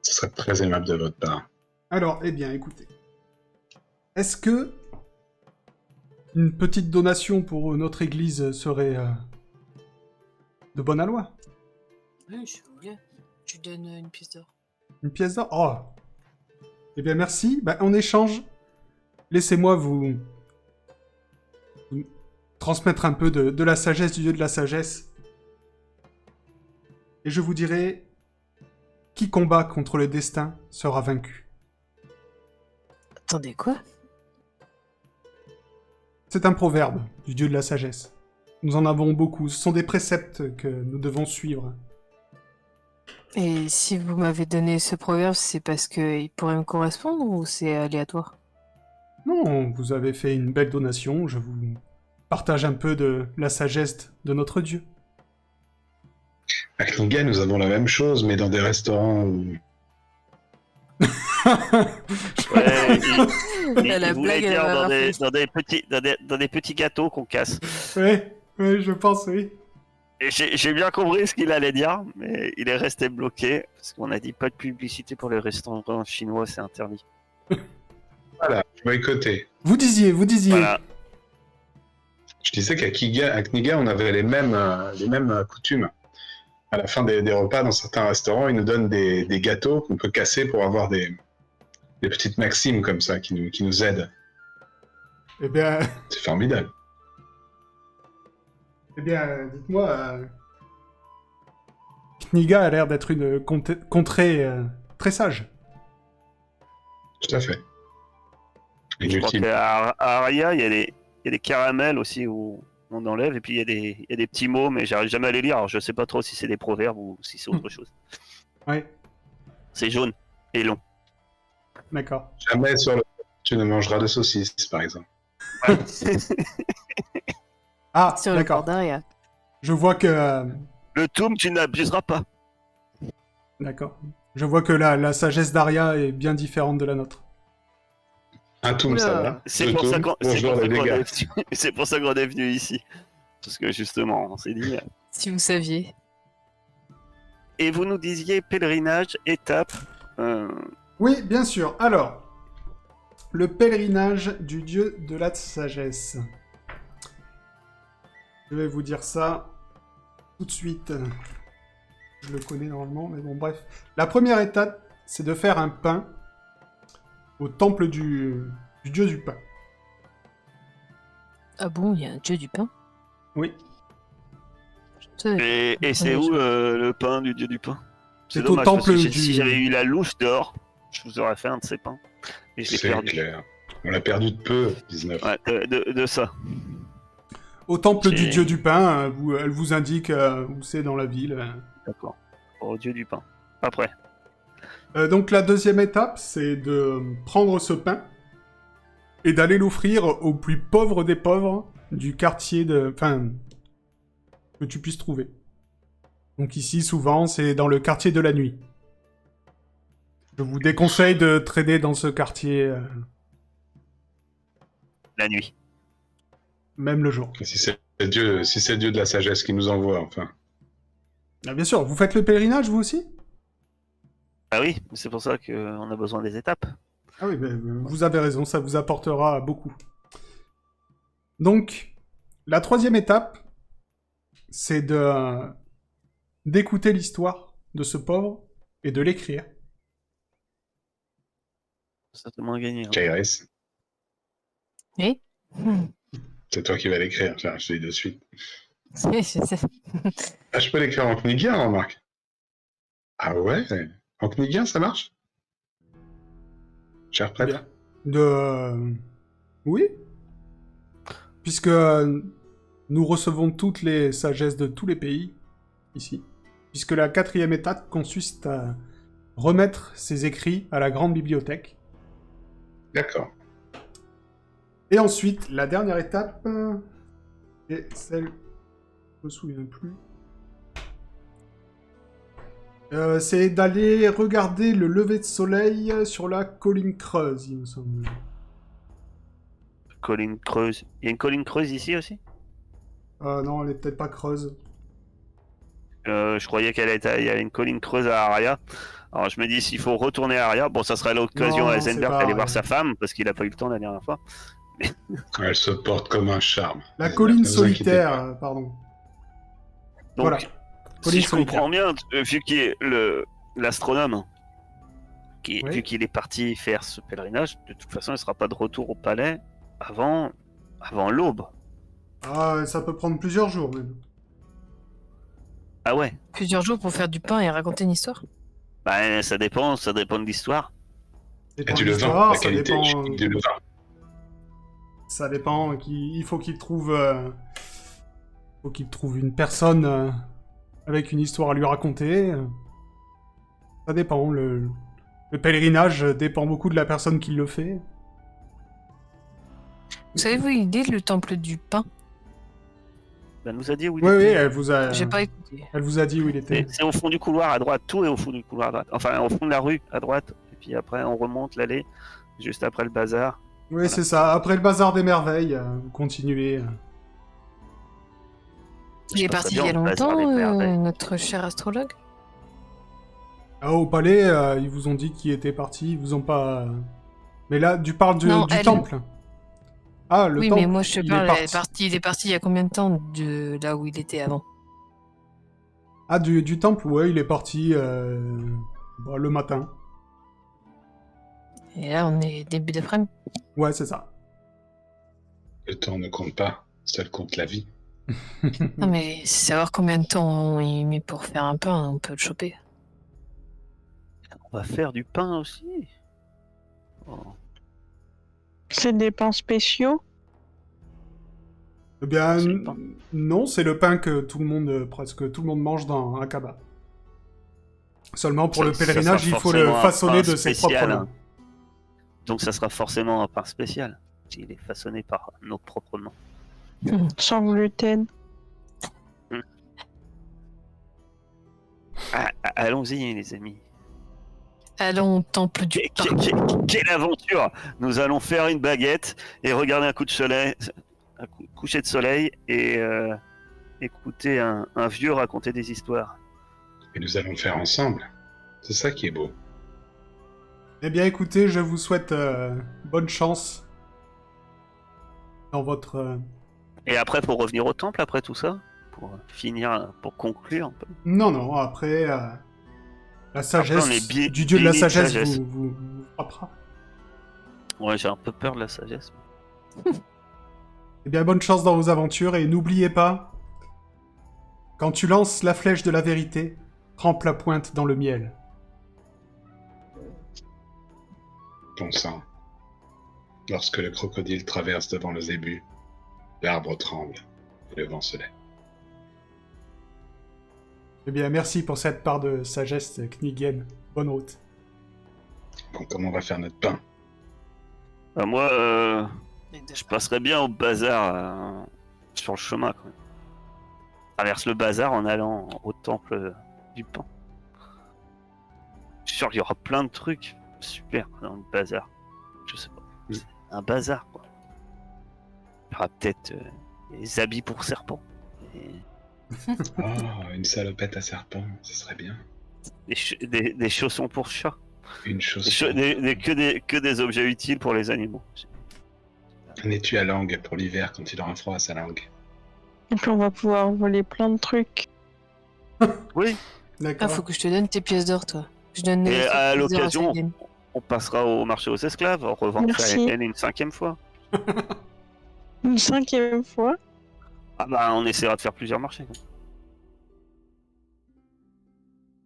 ce serait très aimable de votre part. Alors, eh bien, écoutez. Est-ce que une petite donation pour notre église serait de bonne aloi? Oui, je veux bien. Tu donnes une pièce d'or. Une pièce d'or? Oh! Eh bien, merci. Bah, en échange, laissez-moi vous transmettre un peu de la sagesse du dieu de la sagesse. Et je vous dirai qui combat contre le destin sera vaincu. Attendez, quoi? C'est un proverbe du dieu de la sagesse. Nous en avons beaucoup. Ce sont des préceptes que nous devons suivre. Et si vous m'avez donné ce proverbe, c'est parce qu'il pourrait me correspondre ou c'est aléatoire? Non, vous avez fait une belle donation. Je vous partage un peu de la sagesse de notre dieu. À Kniga, nous avons la même chose, mais dans des restaurants où... Ouais, La il voulait blague, elle dire va dans des, avoir dans des petits gâteaux qu'on casse. Oui, oui, je pense, oui. Et j'ai bien compris ce qu'il allait dire, mais il est resté bloqué, parce qu'on a dit pas de publicité pour les restaurants chinois, c'est interdit. Voilà, boycotté. Vous disiez. Voilà. Je disais qu'à Kniga, on avait les mêmes coutumes. À la fin des repas, dans certains restaurants, ils nous donnent des gâteaux qu'on peut casser pour avoir des petites maximes comme ça qui nous aident. Eh bien, C'est formidable. Dites-moi, Kniga a l'air d'être une contrée très sage. Tout à fait. Je crois Inutile. qu'à Aria, il y a des caramels aussi où on enlève, et puis il y a des petits mots, mais j'arrive jamais à les lire, alors je sais pas trop si c'est des proverbes ou si c'est autre chose. Ouais, C'est jaune et long. d'accord. Jamais sur le... Tu ne mangeras de saucisses, par exemple. Ah, sur le d'accord. bord d'Aria. Je vois que... Le toum, tu n'abuseras pas. D'accord. Je vois que la sagesse d'Aria est bien différente de la nôtre. Un toum, Oula. ça va. C'est Deux pour, ça toums, qu'on bonjour les dégâts. c'est pour ça qu'on est venu ici. Parce que justement, on s'est dit... Si vous saviez. Et vous nous disiez pèlerinage, étape... Oui, bien sûr. Alors, le pèlerinage du dieu de la sagesse. Je vais vous dire ça tout de suite. Je le connais normalement, mais bon, bref. La première étape, c'est de faire un pain au temple du dieu du pain. Ah bon, il y a un dieu du pain? Oui. Et c'est où le pain du dieu du pain? C'est au dommage, parce temple que du... si j'avais eu la louche d'or, je vous aurais fait un de ces pains. Et je l'ai C'est perdu. clair. On l'a perdu de peu, 19. Ouais, de ça. Au temple du J'ai- dieu du pain, elle vous indique où c'est dans la ville. D'accord. Au dieu du pain. Après. Donc la deuxième étape, c'est de prendre ce pain et d'aller l'offrir aux plus pauvres des pauvres du quartier de... Enfin, que tu puisses trouver. Donc ici, souvent, c'est dans le quartier de la nuit. Je vous déconseille de trader dans ce quartier, La nuit. même le jour. Si c'est le dieu de la sagesse qui nous envoie, enfin. Ah, bien sûr, vous faites le pèlerinage, vous aussi? Ah oui, c'est pour ça qu'on a besoin des étapes. Ah oui, vous avez raison, ça vous apportera beaucoup. Donc, la troisième étape, c'est d'écouter l'histoire de ce pauvre et de l'écrire. Ça te moins gagné. Hein. Kairis, Oui. c'est toi qui vas l'écrire, tiens, je te dis de suite. Je sais. Ah, je peux l'écrire en knigien, remarque. Ah ouais? En knigien, ça marche? Cher prêtre? Bien. Oui. Puisque nous recevons toutes les sagesses de tous les pays, ici. Puisque la quatrième étape consiste à remettre ces écrits à la grande bibliothèque. D'accord. Et ensuite, la dernière étape, est celle... Je me souviens plus. C'est d'aller regarder le lever de soleil sur la colline creuse, il me semble. Colline creuse. Il y a une colline creuse ici aussi? Non, elle est peut-être pas creuse. Je croyais il y avait une colline creuse à Aria. Alors je me dis s'il faut retourner à Aria, bon ça sera l'occasion Non, à non, c'est Heisenberg pas d'aller voir Aria. sa femme parce qu'il a pas eu le temps la dernière fois. Elle se porte comme un charme. La Ne colline vous inquiétez solitaire, pas. pardon. Donc Voilà. Colline si je solitaire. comprends bien, vu qu'il est l'astronome, Oui. vu qu'il est parti faire ce pèlerinage, de toute façon il sera pas de retour au palais avant l'aube. Ah, ça peut prendre plusieurs jours, même. Ah ouais. Plusieurs jours pour faire du pain et raconter une histoire? Bah, ça dépend de l'histoire. Ça Et dépend du de levain, l'histoire, la qualité chimique du levain. ça dépend. Il faut qu'il trouve, une personne avec une histoire à lui raconter. Ça dépend. Le pèlerinage dépend beaucoup de la personne qui le fait. Vous savez où il est, le temple du pain? Bah, elle nous a dit où il Oui, oui, était. elle vous a dit où il était. C'est au fond du couloir à droite, tout est au fond du couloir à droite. Enfin, au fond de la rue à droite. Et puis après, on remonte l'allée, juste après le bazar. Oui, c'est ça. Après le bazar des merveilles, vous continuez. Il est parti il y a longtemps, notre cher astrologue? Ah, au palais, ils vous ont dit qu'il était parti. Ils vous ont pas. Mais là, tu parles du Non, elle. temple. Ah, le Oui, temple. mais moi je te il parle, est parti. il est parti il y a combien de temps de là où il était avant? Ah, du temple, ouais, il est parti le matin. Et là, on est début d'après-midi. Ouais, c'est ça. Le temps ne compte pas, seul compte la vie. Non, mais savoir combien de temps il met pour faire un pain, on peut le choper. On va faire du pain aussi. Oh. C'est des pains spéciaux. Eh bien, C'est le pain. non, c'est le pain que presque tout le monde mange dans Akaba. Seulement pour Ça- le ça pèlerinage, sera il faut le forcément un façonner pain de ses spécial, propres hein. mains. Donc ça sera forcément un pain spécial. Il est façonné par nos propres mains. Sans gluten. Allons-y, les amis. Allons au temple du pain. Quelle aventure! Nous allons faire une baguette et regarder un coup de soleil, coucher de soleil et écouter un vieux raconter des histoires. Et nous allons le faire ensemble. C'est ça qui est beau. Eh bien, écoutez, je vous souhaite bonne chance dans votre... Et après, pour revenir au temple, après tout ça, pour finir, pour conclure un peu. Non, après, la sagesse on est du dieu de la béni de sagesse sagesse. vous frappera. Ouais, j'ai un peu peur de la sagesse. Eh bien, bonne chance dans vos aventures, et n'oubliez pas, quand tu lances la flèche de la vérité, trempe la pointe dans le miel. Bon sang. Lorsque le crocodile traverse devant le zébu, l'arbre tremble et le vent se lève. Eh bien, merci pour cette part de sagesse, Knigen. Bonne route. Bon, comment on va faire notre pain? Moi, je passerais bien au bazar sur le chemin. Quand même. Traverse le bazar en allant au temple du pain. Je suis sûr qu'il y aura plein de trucs super dans le bazar. Je sais pas. C'est un bazar, quoi. Il y aura peut-être des habits pour serpents. Et Oh, une salopette à serpent, ce serait bien. des chaussons pour chats. Une Des chaussure. que des objets utiles pour les animaux. Un étui à langue pour l'hiver quand il aura froid à sa langue. Et puis on va pouvoir voler plein de trucs. Oui. D'accord. Ah, faut que je te donne tes pièces d'or, toi. Je donne Et tes à pièces d'or l'occasion, Saïden. on passera au marché aux esclaves, on revendra Merci. elle une 5e fois. Une 5e fois. Ah bah on essaiera de faire plusieurs marchés. Quoi.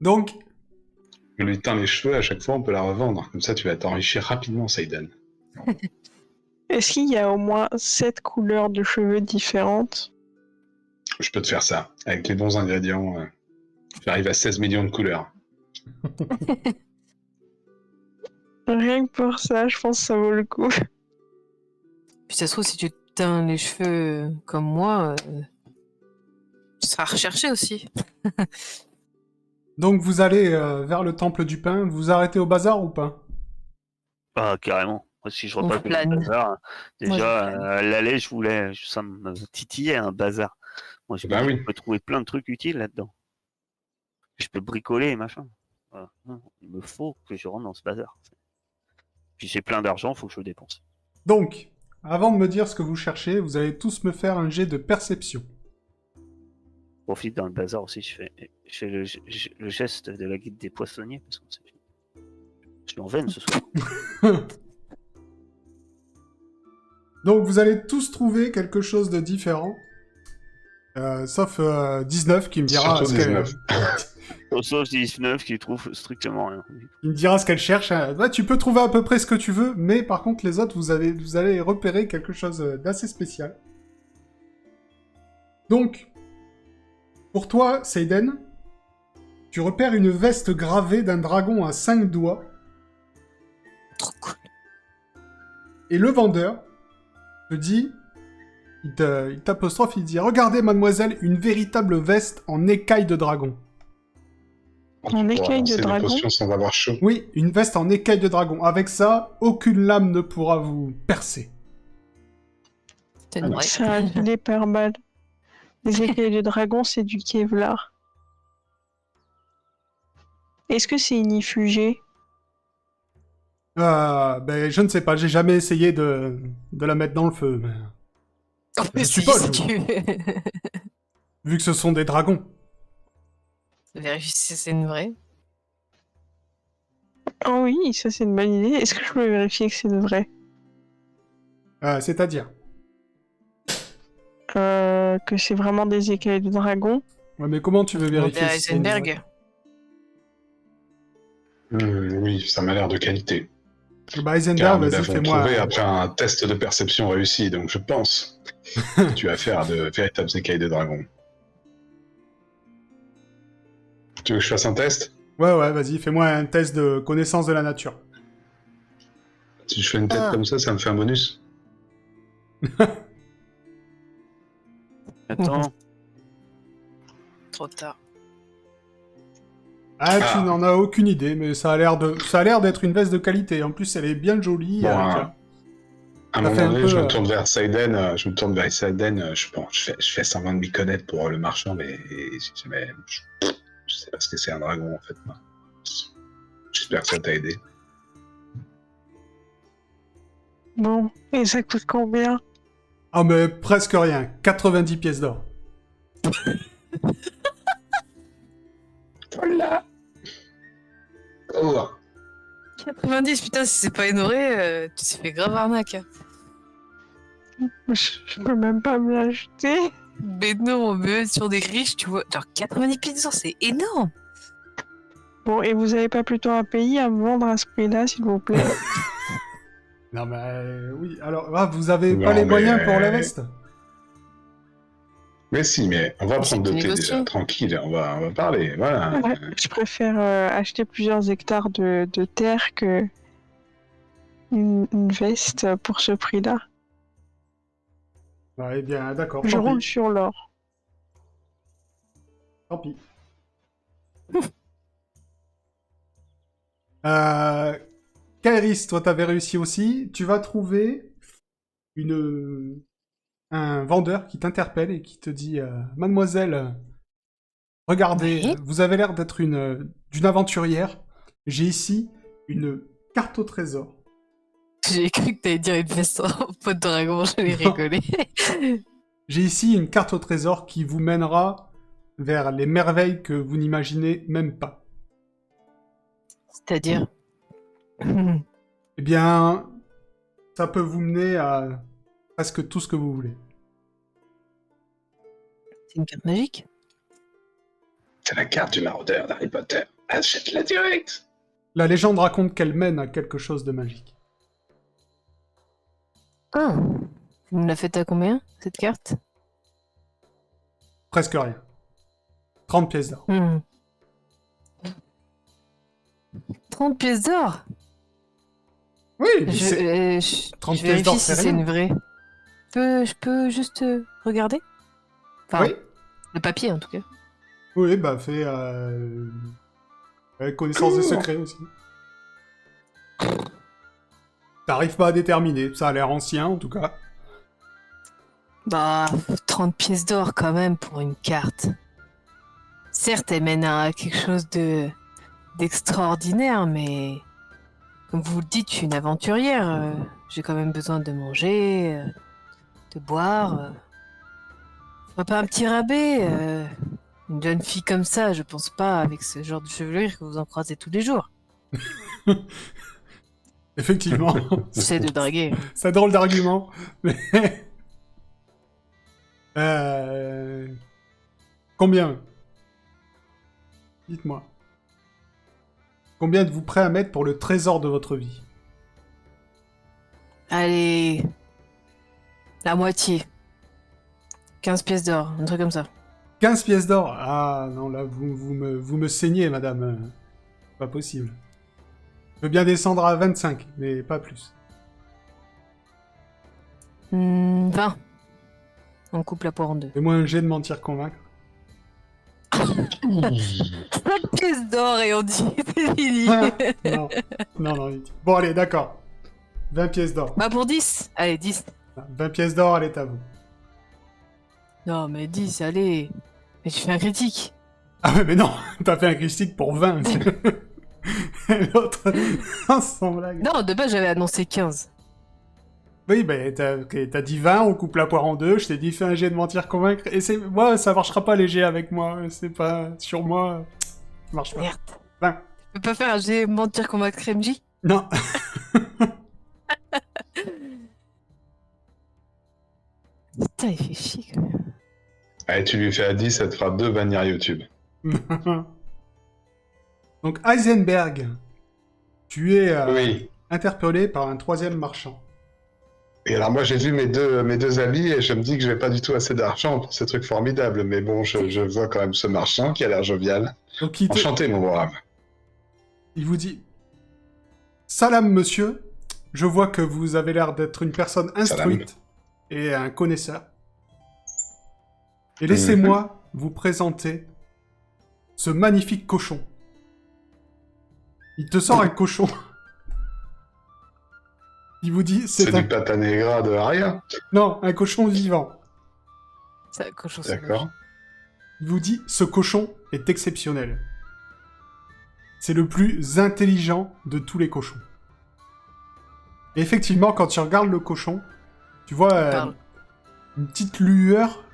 Donc, On lui teint les cheveux, à chaque fois on peut la revendre. Comme ça tu vas t'enrichir rapidement, Saiden. Est-ce qu'il y a au moins 7 couleurs de cheveux différentes? Je peux te faire ça. Avec les bons ingrédients, j'arrive à 16 millions de couleurs. Rien que pour ça, je pense que ça vaut le coup. Puis ça se trouve, si tu teins les cheveux comme moi, tu seras recherché aussi. donc vous allez vers le temple du pain. Vous arrêtez au bazar ou pas? Ah carrément. Moi, si je On repasse le plane. bazar, Moi, déjà je plane. l'aller, ça me titillait un bazar. Moi je Bah me dis, oui. je peux trouver plein de trucs utiles là-dedans. Je peux bricoler et machin. Voilà. Il me faut que je rentre dans ce bazar. Puis j'ai plein d'argent, faut que je le dépense. Donc, avant de me dire ce que vous cherchez, vous allez tous me faire un jet de perception. Je profite dans le bazar aussi, je fais le geste de la guide des poissonniers parce que je suis en veine ce soir. Donc vous allez tous trouver quelque chose de différent. Sauf 19 qui me dira Surtout ce qu'elle 19. Sauf 19 qui trouve strictement rien. Il me dira ce qu'elle cherche. Hein. Ouais, tu peux trouver à peu près ce que tu veux, mais par contre, les autres, vous allez repérer quelque chose d'assez spécial. Donc, pour toi, Seiden, tu repères une veste gravée d'un dragon à 5 doigts. Trop cool. Et le vendeur te dit, il t'apostrophe, il dit « Regardez, mademoiselle, une véritable veste en écaille de dragon. En écaille de des dragon. potions sans avoir chaud. » Oui, une veste en écaille de dragon. Avec ça, aucune lame ne pourra vous percer. C'est Ah non. vrai. Ça a des pare balles. Les écailles de dragon, c'est du Kevlar. Est-ce que c'est inifugé? Ben, je ne sais pas, j'ai jamais essayé de la mettre dans le feu. Mais... Mais Je si, suppose, si tu vu que ce sont des dragons. vérifie si c'est une vraie. Oh oui, ça c'est une bonne idée. Est-ce que je peux vérifier que c'est de vrai? C'est-à-dire Que c'est vraiment des écailles de dragon? Ouais, mais comment tu veux vérifier Demander à si c'est une vraie Heisenberg. Oui, ça m'a l'air de qualité. Bah, Car Heisenberg, nous vas-y, l'avons fais-moi... trouvé après un test de perception réussi, donc je pense que tu as affaire à de véritables écailles de dragon. Tu veux que je fasse un test? Ouais, vas-y, fais-moi un test de connaissance de la nature. Si je fais une tête Ah. comme ça me fait un bonus? Attends, Trop tard. Tu n'en as aucune idée, mais ça a l'air d'être une veste de qualité. En plus, elle est bien jolie. Bon, avec, à un Ça fait moment un donné, peu, je me tourne vers Saiden, je fais semblant de m'y connaître pour le marchand, mais je sais pas ce que c'est un dragon, en fait. Moi. J'espère que ça t'a aidé. Bon, et ça coûte combien? Ah, mais presque rien. 90 pièces d'or. Voilà. Oh. 90, putain, si c'est pas honoré, tu t'es fait grave arnaque. Je peux même pas me l'acheter. Mais non, mais sur des riches, tu vois. Genre 90 pièces d'or, c'est énorme. Bon, et vous avez pas plutôt un pays à me vendre à ce prix-là, s'il vous plaît? Non, mais oui. Alors, vous avez pas Non, les moyens mais- pour la veste? Mais si, mais on va Mais c'est prendre de thé négocié. déjà, tranquille, on va parler, voilà. Ouais, je préfère acheter plusieurs hectares de terre que une veste pour ce prix-là. Ouais, eh bien, d'accord, Je tant roule pis. sur l'or. Tant pis. Kairis, toi, t'avais réussi aussi. Tu vas trouver un vendeur qui t'interpelle et qui te dit Mademoiselle, regardez, Oui. vous avez l'air d'être d'une aventurière. J'ai ici une carte au trésor. J'ai cru que t'allais dire une veste en peau de dragon, j'allais Non. rigoler. J'ai ici une carte au trésor qui vous mènera vers les merveilles que vous n'imaginez même pas. C'est-à-dire. Eh bien, ça peut vous mener à presque tout ce que vous voulez. C'est une carte magique? C'est la carte du maraudeur d'Harry Potter. Achète-la direct. La légende raconte qu'elle mène à quelque chose de magique. Ah. Vous me la faites à combien, cette carte? Presque rien. 30 pièces d'or. 30 pièces d'or? Oui, mais c'est... Je 30 je pièces d'or, vérifie si c'est c'est rien. une vraie. Je peux juste regarder? Enfin, Oui, le papier en tout cas. oui, bah fais... connaissance des secrets aussi. T'arrives pas à déterminer, ça a l'air ancien en tout cas. Bah, 30 pièces d'or quand même pour une carte. Certes, elle mène à quelque chose d'extraordinaire, mais comme vous le dites, je suis une aventurière. J'ai quand même besoin de manger, de boire. Faudrait pas un petit rabais. Une jeune fille comme ça, je pense pas avec ce genre de chevelure que vous en croisez tous les jours. Effectivement, C'est de draguer. c'est drôle d'argument, mais... Combien Dites-moi. Combien êtes-vous prêt à mettre pour le trésor de votre vie? Allez. La moitié. 15 pièces d'or, un truc comme ça. 15 pièces d'or. Ah non, là, vous me saignez, madame. Pas possible. Je veux bien descendre à 25, mais pas plus. 20. On coupe la poire en deux. Fais-moi un jet de mentir convaincre. 5 pièces d'or et on dit c'est fini. Ah, non, non. Bon, allez, d'accord. 20 pièces d'or. Bah pour 10. Allez, 10. 20 pièces d'or, elle est à vous. Non, mais 10, allez. Mais tu fais un critique. Ah ouais, mais non, t'as fait un critique pour 20. L'autre, sans blague. Non, de base, j'avais annoncé 15. Oui, bah, t'as dit 20, on coupe la poire en deux, je t'ai dit fais un jet de mentir convaincre, et c'est... Moi, ça marchera pas léger avec moi, c'est pas... Sur moi, ça marche pas. Merde. 20. Tu peux pas faire un jet mentir convaincre MJ? Non. Putain, il fait chier quand même. Allez, tu lui fais à 10, ça te fera 2 bannières YouTube. Donc, Heisenberg, tu es Oui. interpellé par un troisième marchand. Et alors moi j'ai vu mes deux habits et je me dis que j'ai pas du tout assez d'argent pour ces trucs formidables. Mais bon, je vois quand même ce marchand qui a l'air jovial. Donc, Enchanté mon brave. il vous dit « Salam, monsieur. Je vois que vous avez l'air d'être une personne instruite et un connaisseur. Et laissez-moi vous présenter ce magnifique cochon. » Il te sort un cochon. Il vous dit « C'est C'est du pata negra de Aria. Non, un cochon vivant. C'est un cochon D'accord. Il vous dit « Ce cochon est exceptionnel. C'est le plus intelligent de tous les cochons. » Et effectivement, quand tu regardes le cochon, tu vois Parle. une petite lueur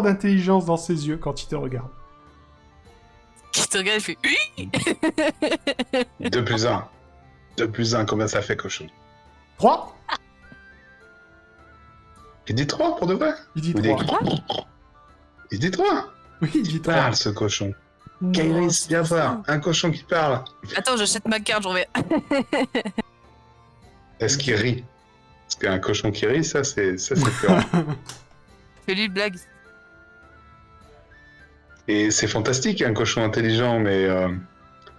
d'intelligence dans ses yeux quand il te regarde. Qui te regarde, il fait oui. 2 plus 1. 2 plus 1, combien ça fait cochon? 3 Il dit 3 pour de vrai? Il dit Ou des- 3. Il dit 3. Oui, il dit 3. Parle ce cochon. Kairis, viens voir, un cochon qui parle. Attends, j'achète ma carte, j'en vais. Est-ce qu'il rit? Parce qu'un cochon qui rit, ça c'est peur. Fais-lui une blague. Et c'est fantastique, un cochon intelligent, mais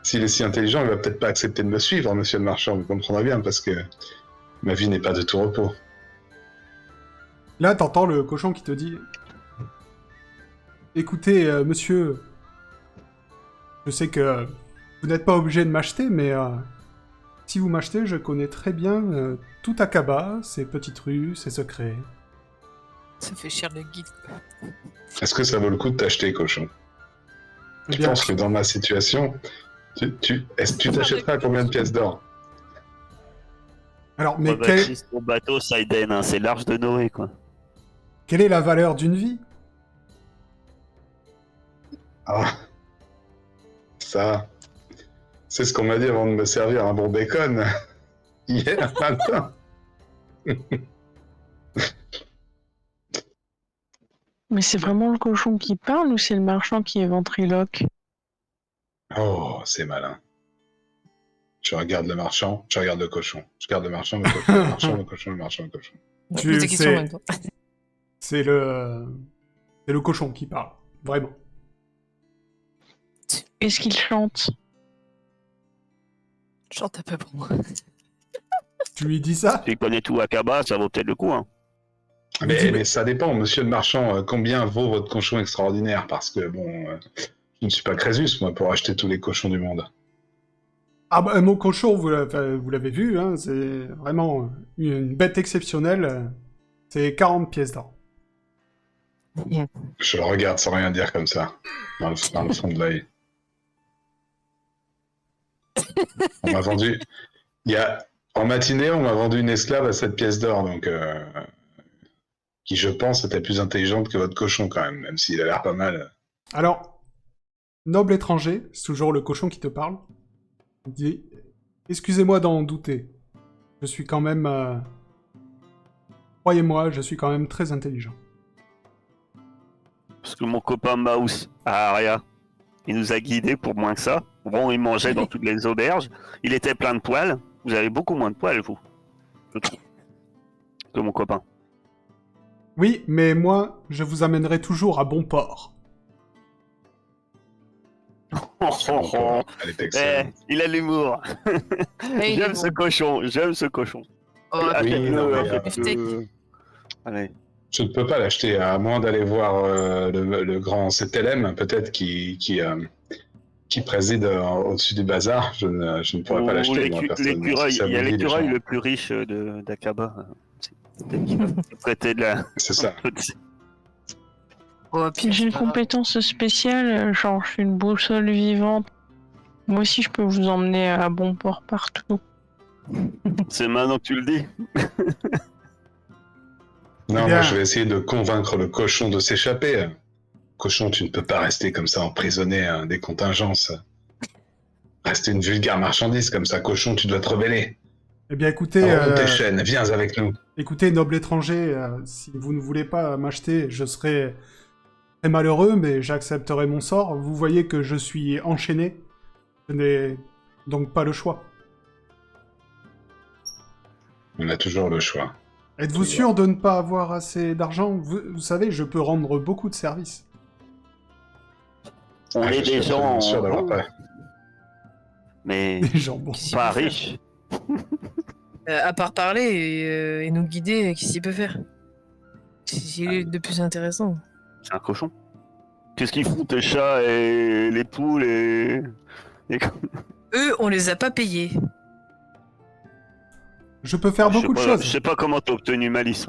s'il est si intelligent, il va peut-être pas accepter de me suivre, monsieur le marchand, vous comprendrez bien, parce que ma vie n'est pas de tout repos. Là, t'entends le cochon qui te dit « Écoutez, monsieur, je sais que vous n'êtes pas obligé de m'acheter, mais si vous m'achetez, je connais très bien tout Akaba, ses petites rues, ses secrets. Ça fait cher le guide. Est-ce que ça vaut le coup de t'acheter, cochon? Eh Tu bien, penses que dans ma situation, est-ce que tu t'achèteras à combien de pièces d'or? Alors, mais Baptiste, ton bateau, Saiden, hein, c'est l'arche de Noé, quoi. quelle est la valeur d'une vie? Ah, ça, c'est ce qu'on m'a dit avant de me servir un bon bacon hier matin. Mais c'est vraiment le cochon qui parle ou c'est le marchand qui est ventriloque? Oh, c'est malin. Je regarde le marchand, je regarde le cochon. Je regarde le marchand, le cochon, le marchand, le cochon, le marchand, le cochon. Je Tu pose des questions en sais- même temps. C'est le cochon qui parle, vraiment. Est-ce qu'il chante? Chante un peu pour moi. Tu lui dis ça? Tu connais tout Akaba, ça vaut peut-être le coup, hein. Mais ça dépend, monsieur le marchand, combien vaut votre cochon extraordinaire? Parce que, bon, je ne suis pas Crésus, moi, pour acheter tous les cochons du monde. Ah bah, mon cochon, vous l'avez vu, hein, c'est vraiment une bête exceptionnelle. C'est 40 pièces d'or. Je le regarde sans rien dire comme ça, dans le fond de l'œil. On m'a vendu... En matinée, on m'a vendu une esclave à 7 pièces d'or, donc... qui, je pense, était plus intelligente que votre cochon, quand même s'il a l'air pas mal. Alors, noble étranger, c'est toujours le cochon qui te parle. Il dit « Excusez-moi d'en douter. Je suis quand même... Croyez-moi, je suis quand même très intelligent. Parce que mon copain Maus à Aria, Il nous a guidés pour moins que ça. Bon, il mangeait dans toutes les auberges. Il était plein de poils. Vous avez beaucoup moins de poils, vous. Je trouve. Que mon copain. Oui, mais moi, je vous amènerai toujours à bon port. Elle est excellente. Il a de l'humour. Mais il est J'aime ce bon. cochon. J'aime ce cochon. Oh, Oui, Achète-le, non, mais, achète-le. Allez. Je ne peux pas l'acheter, à moins d'aller voir le grand CTLM, peut-être, qui préside au-dessus du bazar. Je ne pourrais pas Ou l'acheter, moi, personnellement. l'écureuil. Si ça Il y a vous dit, les l'écureuil gens. le plus riche d'Akaba. Peut-être qu'il va me prêter de la. C'est ça. Oh, puis J'ai une c'est pas grave. compétence spéciale, genre je suis une boussole vivante. Moi aussi, je peux vous emmener à bon port partout. C'est maintenant que tu le dis. Non, Bien. moi, je vais essayer de convaincre le cochon de s'échapper. Cochon, tu ne peux pas rester comme ça emprisonné des contingences. Rester une vulgaire marchandise comme ça, cochon, tu dois te rebeller. Eh bien, écoutez, Remont tes chaînes, viens avec nous. écoutez, noble étranger, si vous ne voulez pas m'acheter, je serai très malheureux, mais j'accepterai mon sort. Vous voyez que je suis enchaîné. Je n'ai donc pas le choix. On a toujours le choix. Êtes-vous sûr de ne pas avoir assez d'argent? Vous savez, je peux rendre beaucoup de services. On Ah, est je suis des absolument gens. sûr d'avoir pas. Mais Des gens bons. Qu'est-ce qu'il pas peut faire riches. À part parler et nous guider, qu'est-ce qu'il peut faire? C'est de plus intéressant. C'est un cochon. Qu'est-ce qu'ils font tes chats et les poules et. Eux, on les a pas payés. Je peux faire beaucoup de Je choses. sais pas comment t'as obtenu Malice.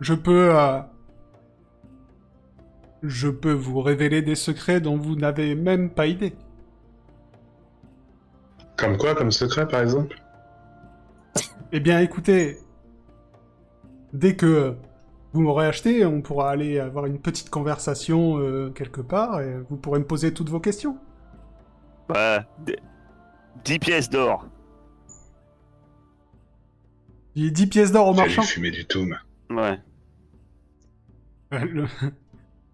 Je peux vous révéler des secrets dont vous n'avez même pas idée. Comme quoi, comme secret, par exemple? Eh bien, écoutez, dès que vous m'aurez acheté, on pourra aller avoir une petite conversation quelque part et vous pourrez me poser toutes vos questions. Ouais. 10 pièces d'or. Il y a 10 pièces d'or au J'ai marchand. lui fumer du tout, mais... Ouais. Le...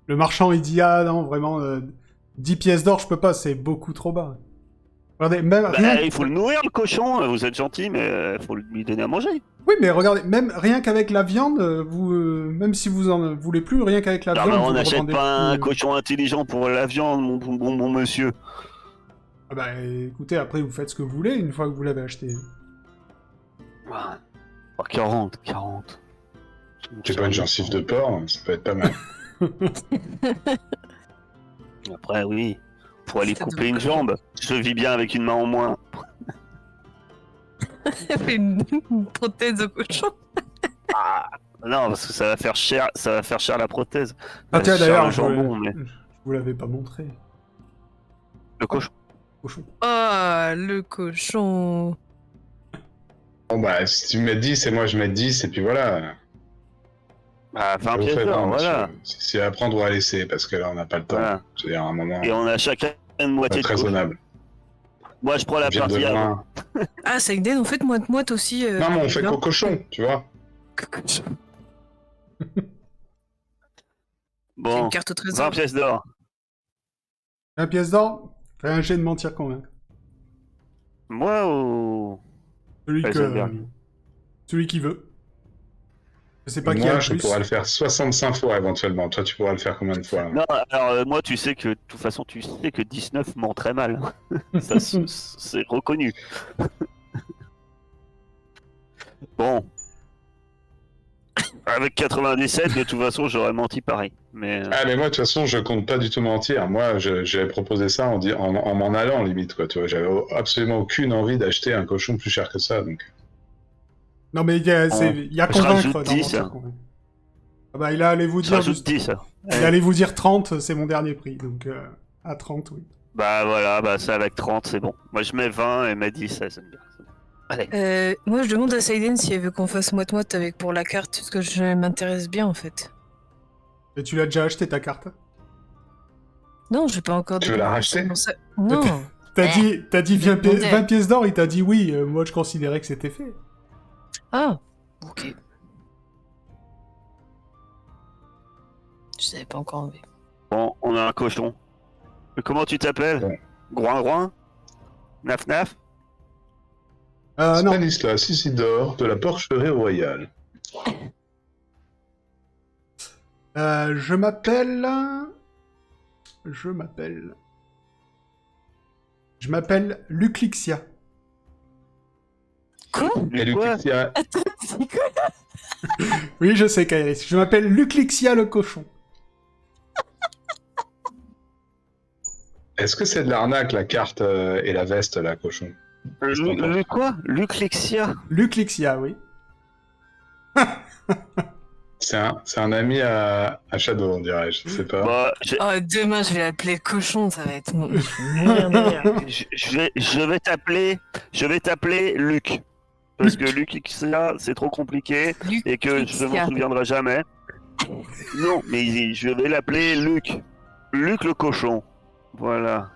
le marchand, il dit, ah non, vraiment, 10 pièces d'or, je peux pas, c'est beaucoup trop bas. Regardez, même rien... Il faut le nourrir, le cochon. Vous êtes gentil, mais faut lui donner à manger. Oui, mais regardez, même rien qu'avec la viande, même si vous en voulez plus, rien qu'avec la Non, viande, mais vous on le n'achète revendez pas un plus. cochon intelligent pour la viande, mon monsieur. Ah bah écoutez, après vous faites ce que vous voulez une fois que vous l'avez acheté. Ouais. Oh, 40. J'ai pas une gencive de porc, ça peut être pas mal. Après, oui. Faut aller Ça couper doit une jambe. Je vis bien avec une main en moins. une prothèse au cochon. Non, parce que ça va faire cher la prothèse. Ah tiens, Cher d'ailleurs, le jambon, mais je vous l'avais pas montré. le cochon. Cochon. Ah, le cochon. Bon bah, si tu mets 10 et moi je mets 10, et puis voilà. Bah, 20 Je vous pièces fais d'or, voir, voilà. monsieur. Si à prendre ou à laisser, parce que là on n'a pas le temps. Voilà. Je veux dire, à un moment, Et on a chacun une moitié de très cochon. raisonnable. Moi, je prends la Viande de partie avant. vin. Ah, ça idée, on fait moite-moite aussi. Non, mais on fait non qu'au cochon, tu vois. C'est Bon, une carte au 20 trésor. pièces d'or. 1 pièce d'or. Fais un jet de mentir convaincre. Moi ou... Heisenberg. Celui qui veut. Je sais pas qui a Moi, le je plus. pourrais le faire 65 fois éventuellement. Toi, tu pourras le faire combien de fois? Non, alors moi, tu sais que, de toute façon, tu sais que 19 ment très mal. Ça, c'est reconnu. Bon. Avec 97, de toute façon, j'aurais menti pareil. Mais Ah, mais moi, de toute façon, je compte pas du tout mentir. Moi, j'avais proposé ça en m'en allant, limite, quoi. Tu vois, j'avais absolument aucune envie d'acheter un cochon plus cher que ça, donc. Non mais il y a je convaincre rajoute dans 10. mentir convaincre. Ah bah il allait vous je dire rajoute juste... 10. Il allait vous dire 30, c'est mon dernier prix. Donc à 30, oui. Bah voilà, bah ça avec 30, c'est bon. Moi, je mets 20 et mets 10, ça me bien. Allez. Moi, je demande à Saiden si elle veut qu'on fasse moite-moite avec pour la carte, parce que je m'intéresse bien en fait. Et tu l'as déjà acheté ta carte? Non, j'ai pas encore. Tu veux la racheter? Non. T'as dit 20 demandais. 20 pièces d'or, il t'a dit oui. Moi je considérais que c'était fait. Ah, ok. Je savais pas encore enlever. Bon, on a un cochon. Comment tu t'appelles? Ouais. Groin-groin? Naf-naf? Non, Stanislas Isidore de la Porcherie Royale. je m'appelle... Je m'appelle Luclixia. Quoi? Et Quoi? Lucrezia, Attends, c'est quoi? Oui, je sais, Kairis. Je m'appelle Luclixia le cochon. est-ce que c'est de l'arnaque, la carte et la veste, là, cochon? Qu'est-ce que t'en penses? Le quoi? Luclexia? Luclixia, oui. C'est un ami à Shadow, on dirait, je sais pas. Bah, Oh, demain, je vais l'appeler cochon, ça va être mon... Merde. je vais t'appeler Luc. Parce que Luclexia, c'est trop compliqué et que je m'en souviendrai jamais. Non, mais je vais l'appeler Luc. Luc le cochon. Voilà.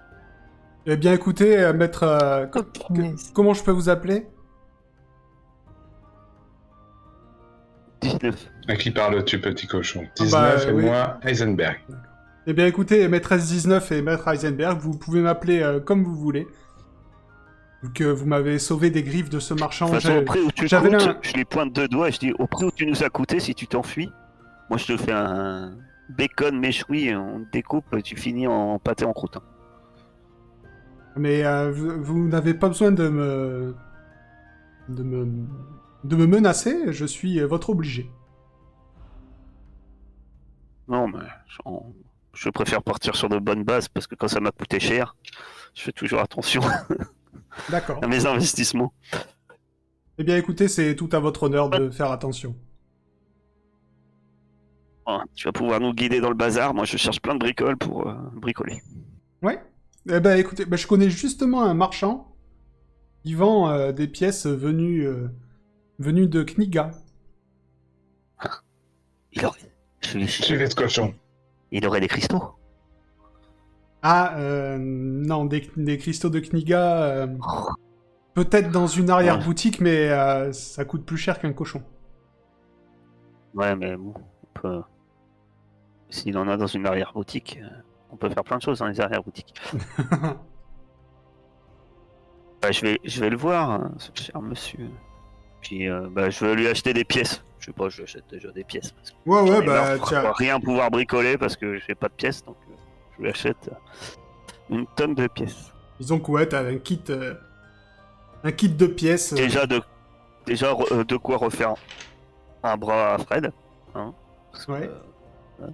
Eh bien, écoutez, maître... Oh, punaise. comment je peux vous appeler? 19. À qui parles-tu, petit cochon? Ah 19 bah, et oui. moi, Heisenberg. Eh bien, écoutez, maîtresse 19 et maître Heisenberg, vous pouvez m'appeler comme vous voulez. Vu que vous m'avez sauvé des griffes de ce marchand. De toute façon, au prix où tu j'avais coûtes, l'un- je les pointe deux doigts et je dis au prix où tu nous as coûté, si tu t'enfuis, moi je te fais un bacon méchoui, on te découpe, tu finis en pâté en croûte. Mais vous n'avez pas besoin de me... de me menacer, je suis votre obligé. Non, mais je préfère partir sur de bonnes bases parce que quand ça m'a coûté cher, je fais toujours attention D'accord. à mes investissements. Eh bien, écoutez, c'est tout à votre honneur de faire attention. Voilà, tu vas pouvoir nous guider dans le bazar, moi je cherche plein de bricoles pour bricoler. Ouais. Eh ben, écoutez, je connais justement un marchand qui vend des pièces venues de Kniga. Il aurait... Suivez ce cochon. Il aurait des cristaux. Ah, non, des cristaux de Kniga, peut-être dans une arrière-boutique, mais ça coûte plus cher qu'un cochon. Ouais, mais bon, on peut... S'il en a dans une arrière-boutique, on peut faire plein de choses dans les arrière-boutiques. Bah, je vais le voir, hein, ce cher monsieur. Puis je vais lui acheter des pièces. Je sais pas, je lui achète déjà des pièces. Parce que Ouais, j'en ouais, ai bah, marre de tiens. rien pouvoir bricoler parce que j'ai pas de pièces, donc je lui achète une tonne de pièces. Disons que ouais, t'as un kit de pièces. Déjà de quoi refaire un bras à Fred. Hein, parce que, Ouais. ouais.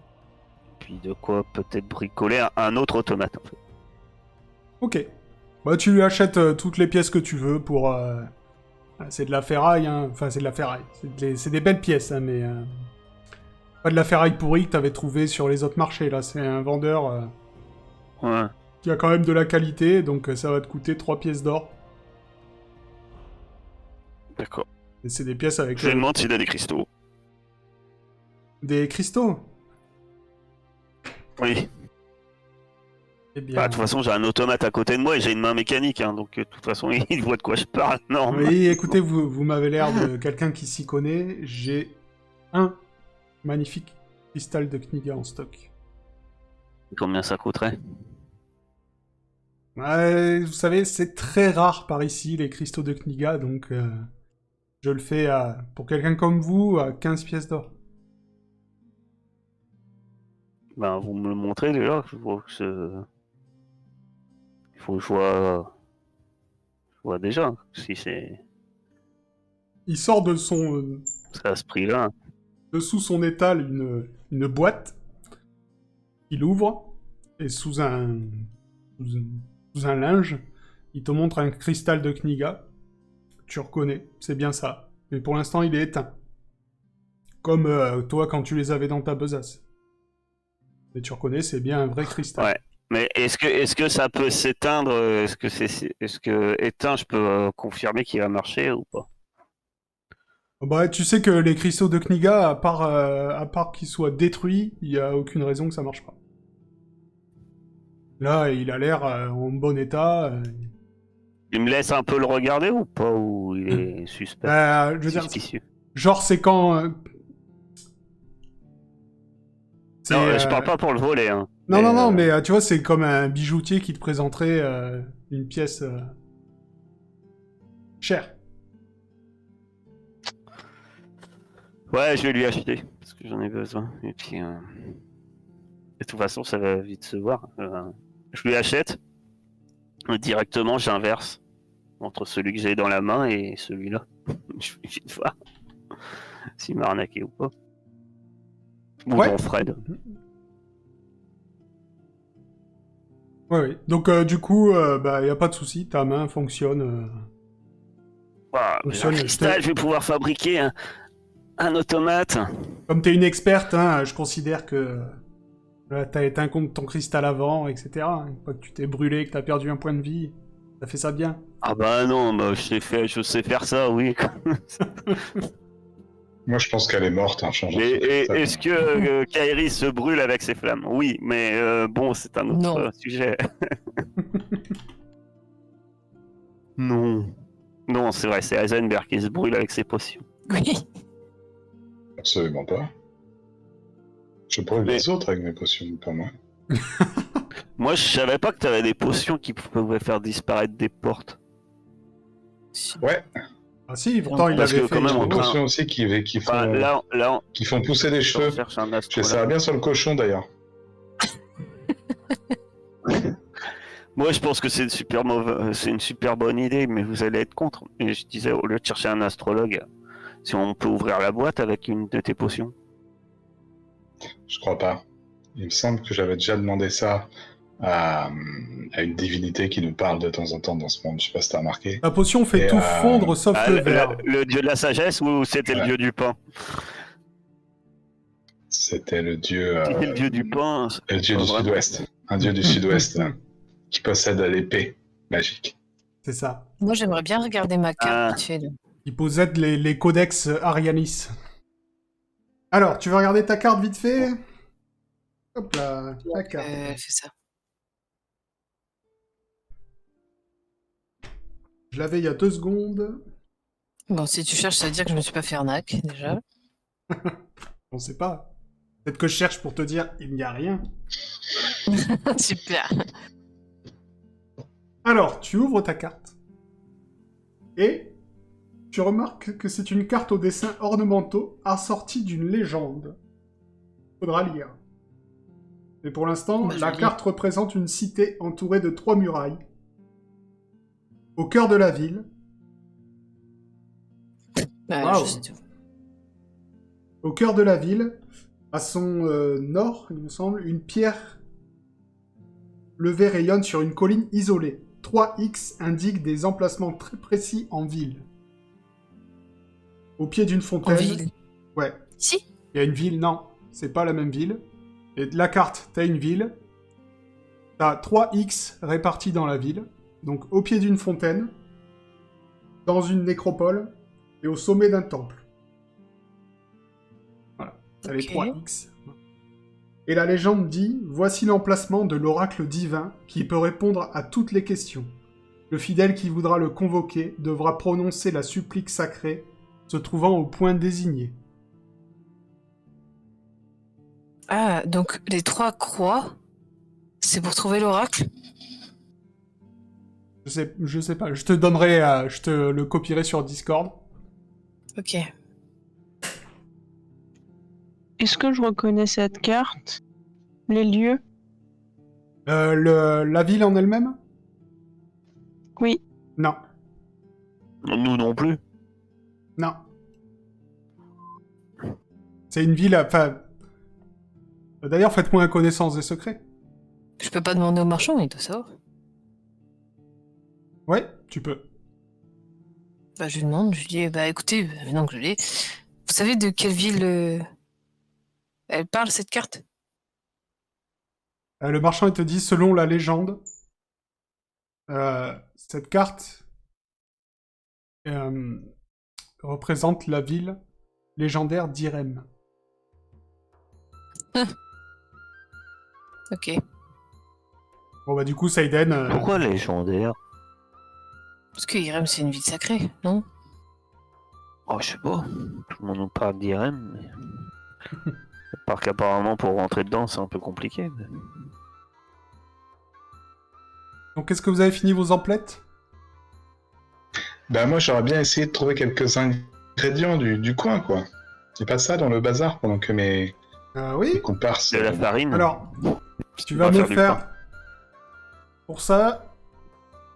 Puis de quoi peut-être bricoler un autre automate en fait. Ok. Bah, tu lui achètes toutes les pièces que tu veux pour... c'est de la ferraille, hein. Enfin, c'est de la ferraille. C'est des belles pièces, hein, mais... pas de la ferraille pourrie que t'avais trouvé sur les autres marchés, là. C'est un vendeur Ouais. qui a quand même de la qualité, donc ça va te coûter 3 pièces d'or. D'accord. Et c'est des pièces avec Je lui demande s'il a des cristaux. des cristaux. Oui. Eh bien... Bah, de toute façon, j'ai un automate à côté de moi et j'ai une main mécanique, hein, donc de toute façon, il voit de quoi je parle. Non. Oui, écoutez, vous m'avez l'air de quelqu'un qui s'y connaît. J'ai un magnifique cristal de Kniga en stock. Combien ça coûterait? Ouais, vous savez, c'est très rare par ici, les cristaux de Kniga, donc je le fais pour quelqu'un comme vous à 15 pièces d'or. Ben, vous me le montrez déjà. Je vois que il faut que je vois déjà si c'est Il sort de son... à ce prix-là. dessous son étal une boîte. Il ouvre, et sous un linge, il te montre un cristal de Kniga. Tu reconnais, c'est bien ça. Mais pour l'instant, il est éteint. Comme toi quand tu les avais dans ta besace. Mais tu reconnais, c'est bien un vrai cristal. Ouais. Mais est-ce que ça peut s'éteindre? Est-ce que éteint, je peux confirmer qu'il va marcher ou pas? Bah, tu sais que les cristaux de Kniga, à part qu'ils soient détruits, il n'y a aucune raison que ça marche pas. Là, il a l'air en bon état. Il me laisse un peu le regarder ou pas? Ou il est suspect? Je veux dire, Suspicieux. genre, c'est quand... Non, je parle pas pour le voler, hein. Non, Mais, non, mais tu vois, c'est comme un bijoutier qui te présenterait une pièce chère. Ouais, je vais lui acheter, parce que j'en ai besoin. Et puis, de toute façon, ça va vite se voir. Je lui achète, et directement, j'inverse entre celui que j'ai dans la main et celui-là. Je vais vite voir s'il m'a arnaqué ou pas. Ou Ouais. dans Fred. Ouais. Donc, du coup, bah, y a pas de souci, ta main fonctionne. Voilà, Fonctionne, un cristal, je vais pouvoir fabriquer un automate. Comme t'es une experte, hein, je considère que t'as éteint contre ton cristal avant, etc. Une fois que tu t'es brûlé, que t'as perdu un point de vie, ça fait ça bien. Ah bah non, bah, je sais faire ça, oui. Moi, je pense qu'elle est morte en changeant Mais son cristal. est-ce que Kairi se brûle avec ses flammes? Oui, mais bon, c'est un autre Non. sujet. Non. Non, c'est vrai, c'est Heisenberg qui se brûle avec ses potions. Oui. Absolument pas. Je brûle les autres avec mes potions, pas moi. Moi, je savais pas que t'avais des potions qui pouvaient faire disparaître des portes. Ouais, Ah si, pourtant il Parce avait que fait... quand même, j'ai en des train- potions aussi qui Enfin, qui font pousser des on cheveux. cherche un Je astrologue. ça va bien sur le cochon d'ailleurs. Moi, je pense que c'est une super bonne idée, mais vous allez être contre. Et je disais, au lieu de chercher un astrologue, si on peut ouvrir la boîte avec une de tes potions. Je crois pas. Il me semble que j'avais déjà demandé ça à une divinité qui nous parle de temps en temps dans ce monde. Je sais pas si t'as remarqué. La potion fait Et, tout fondre sauf Ah, le verre. le dieu de la sagesse ou c'était le Ouais. dieu du pain? C'était le dieu, Si c'est le dieu du pain, le dieu du vraiment. sud-ouest. Un dieu du sud-ouest qui possède l'épée magique. C'est ça. Moi, j'aimerais bien regarder ma carte Ah. vite fait. Là. Il possède les codex Arianis. Alors, tu veux regarder ta carte vite fait? Hop là, la carte. Elle fait ça. Je l'avais il y a 2 secondes. Bon, si tu cherches, ça veut dire que je me suis pas fait arnaque, déjà. On sait pas. Peut-être que je cherche pour te dire, il n'y a rien. Super. Alors, tu ouvres ta carte. Et tu remarques que c'est une carte aux dessins ornementaux assortie d'une légende. Faudra lire. Mais pour l'instant, Bah, je la lis. carte représente une cité entourée de 3 murailles. Au cœur de la ville, Waouh. Je sais tout. au cœur de la ville, à son nord, il me semble, une pierre levée rayonne sur une colline isolée. 3X indique des emplacements très précis en ville. Au pied d'une En fontaine... ville. Ouais. Si. Il y a une ville, non, c'est pas la même ville. Et de la carte, t'as une ville. T'as 3X répartis dans la ville. Donc au pied d'une fontaine, dans une nécropole, et au sommet d'un temple. Voilà, t'as les Ok. 3X. Et la légende dit, voici l'emplacement de l'oracle divin qui peut répondre à toutes les questions. Le fidèle qui voudra le convoquer devra prononcer la supplique sacrée se trouvant au point désigné. Ah, donc les 3 croix, c'est pour trouver l'oracle? Je sais pas, je te donnerai, je te le copierai sur Discord. Ok. Est-ce que je reconnais cette carte? Les lieux? La ville en elle-même? Oui. Non, Nous non plus. non. C'est une ville, enfin... D'ailleurs, faites-moi une connaissance des secrets. Je peux pas demander au marchand, il doit savoir. Ouais, tu peux. Bah, je lui demande, je lui dis, bah écoutez, maintenant que je l'ai, vous savez de quelle ville elle parle, cette carte? Le marchand, il te dit, selon la légende, cette carte représente la ville légendaire d'Irem. Ok. Bon bah du coup, Seiden... Pourquoi légendaire? Parce que Irem, c'est une ville sacrée, non? Oh, je sais pas. Tout le monde nous parle d'Irem, mais... À part qu'apparemment, pour rentrer dedans, c'est un peu compliqué. Mais... Donc, est-ce que vous avez fini vos emplettes? Bah moi j'aurais bien essayé de trouver quelques ingrédients du coin, quoi. C'est pas ça dans le bazar pendant que mes Oui. comparses... De la farine. Alors, tu On vas va me du faire... pain. Pour ça,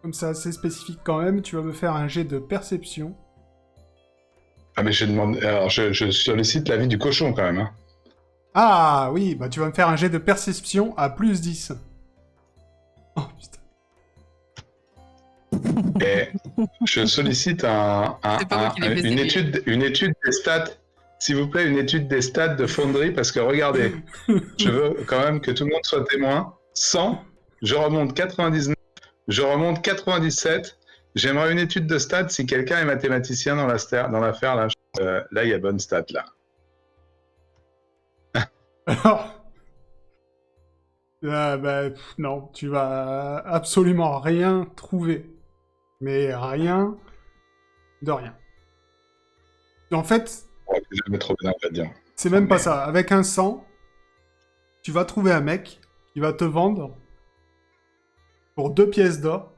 comme c'est assez spécifique quand même, tu vas me faire un jet de perception. Ah mais je demande... Alors je sollicite l'avis du cochon quand même, hein. Ah oui, bah tu vas me faire un jet de perception à plus 10. Oh putain. Et je sollicite C'est pas moi qui l'ai fait, c'est une étude des stats. S'il vous plaît, une étude des stats de Foundry, parce que regardez, je veux quand même que tout le monde soit témoin. 100, je remonte 99, je remonte 97. J'aimerais une étude de stats si quelqu'un est mathématicien dans l'affaire. Là, là, il y a bonne stat, là. Alors... non, tu vas absolument rien trouver. Mais rien de rien. En fait, Ouais, j'ai jamais trouvé d'ingrédients. c'est même pas ça. Avec un 100, tu vas trouver un mec qui va te vendre pour 2 pièces d'or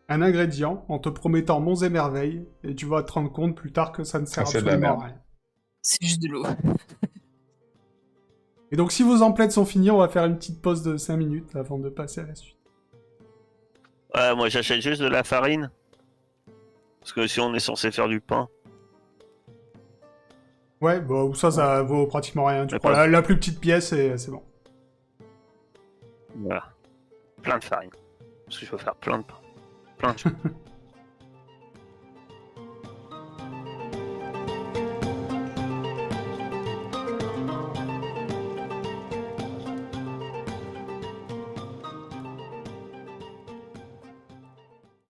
un ingrédient en te promettant monts et merveilles, et tu vas te rendre compte plus tard que ça ne sert C'est de la absolument à merde. rien. C'est juste de l'eau. Et donc si vos emplettes sont finies, on va faire une petite pause de 5 minutes avant de passer à la suite. Ouais, moi j'achète juste de la farine. Parce que si on est censé faire du pain. Ouais, bon, ça vaut pratiquement rien. Tu Mais prends pas- la plus petite pièce et c'est bon. Voilà. Plein de farine. Parce que je veux faire plein de pain. Plein de choses.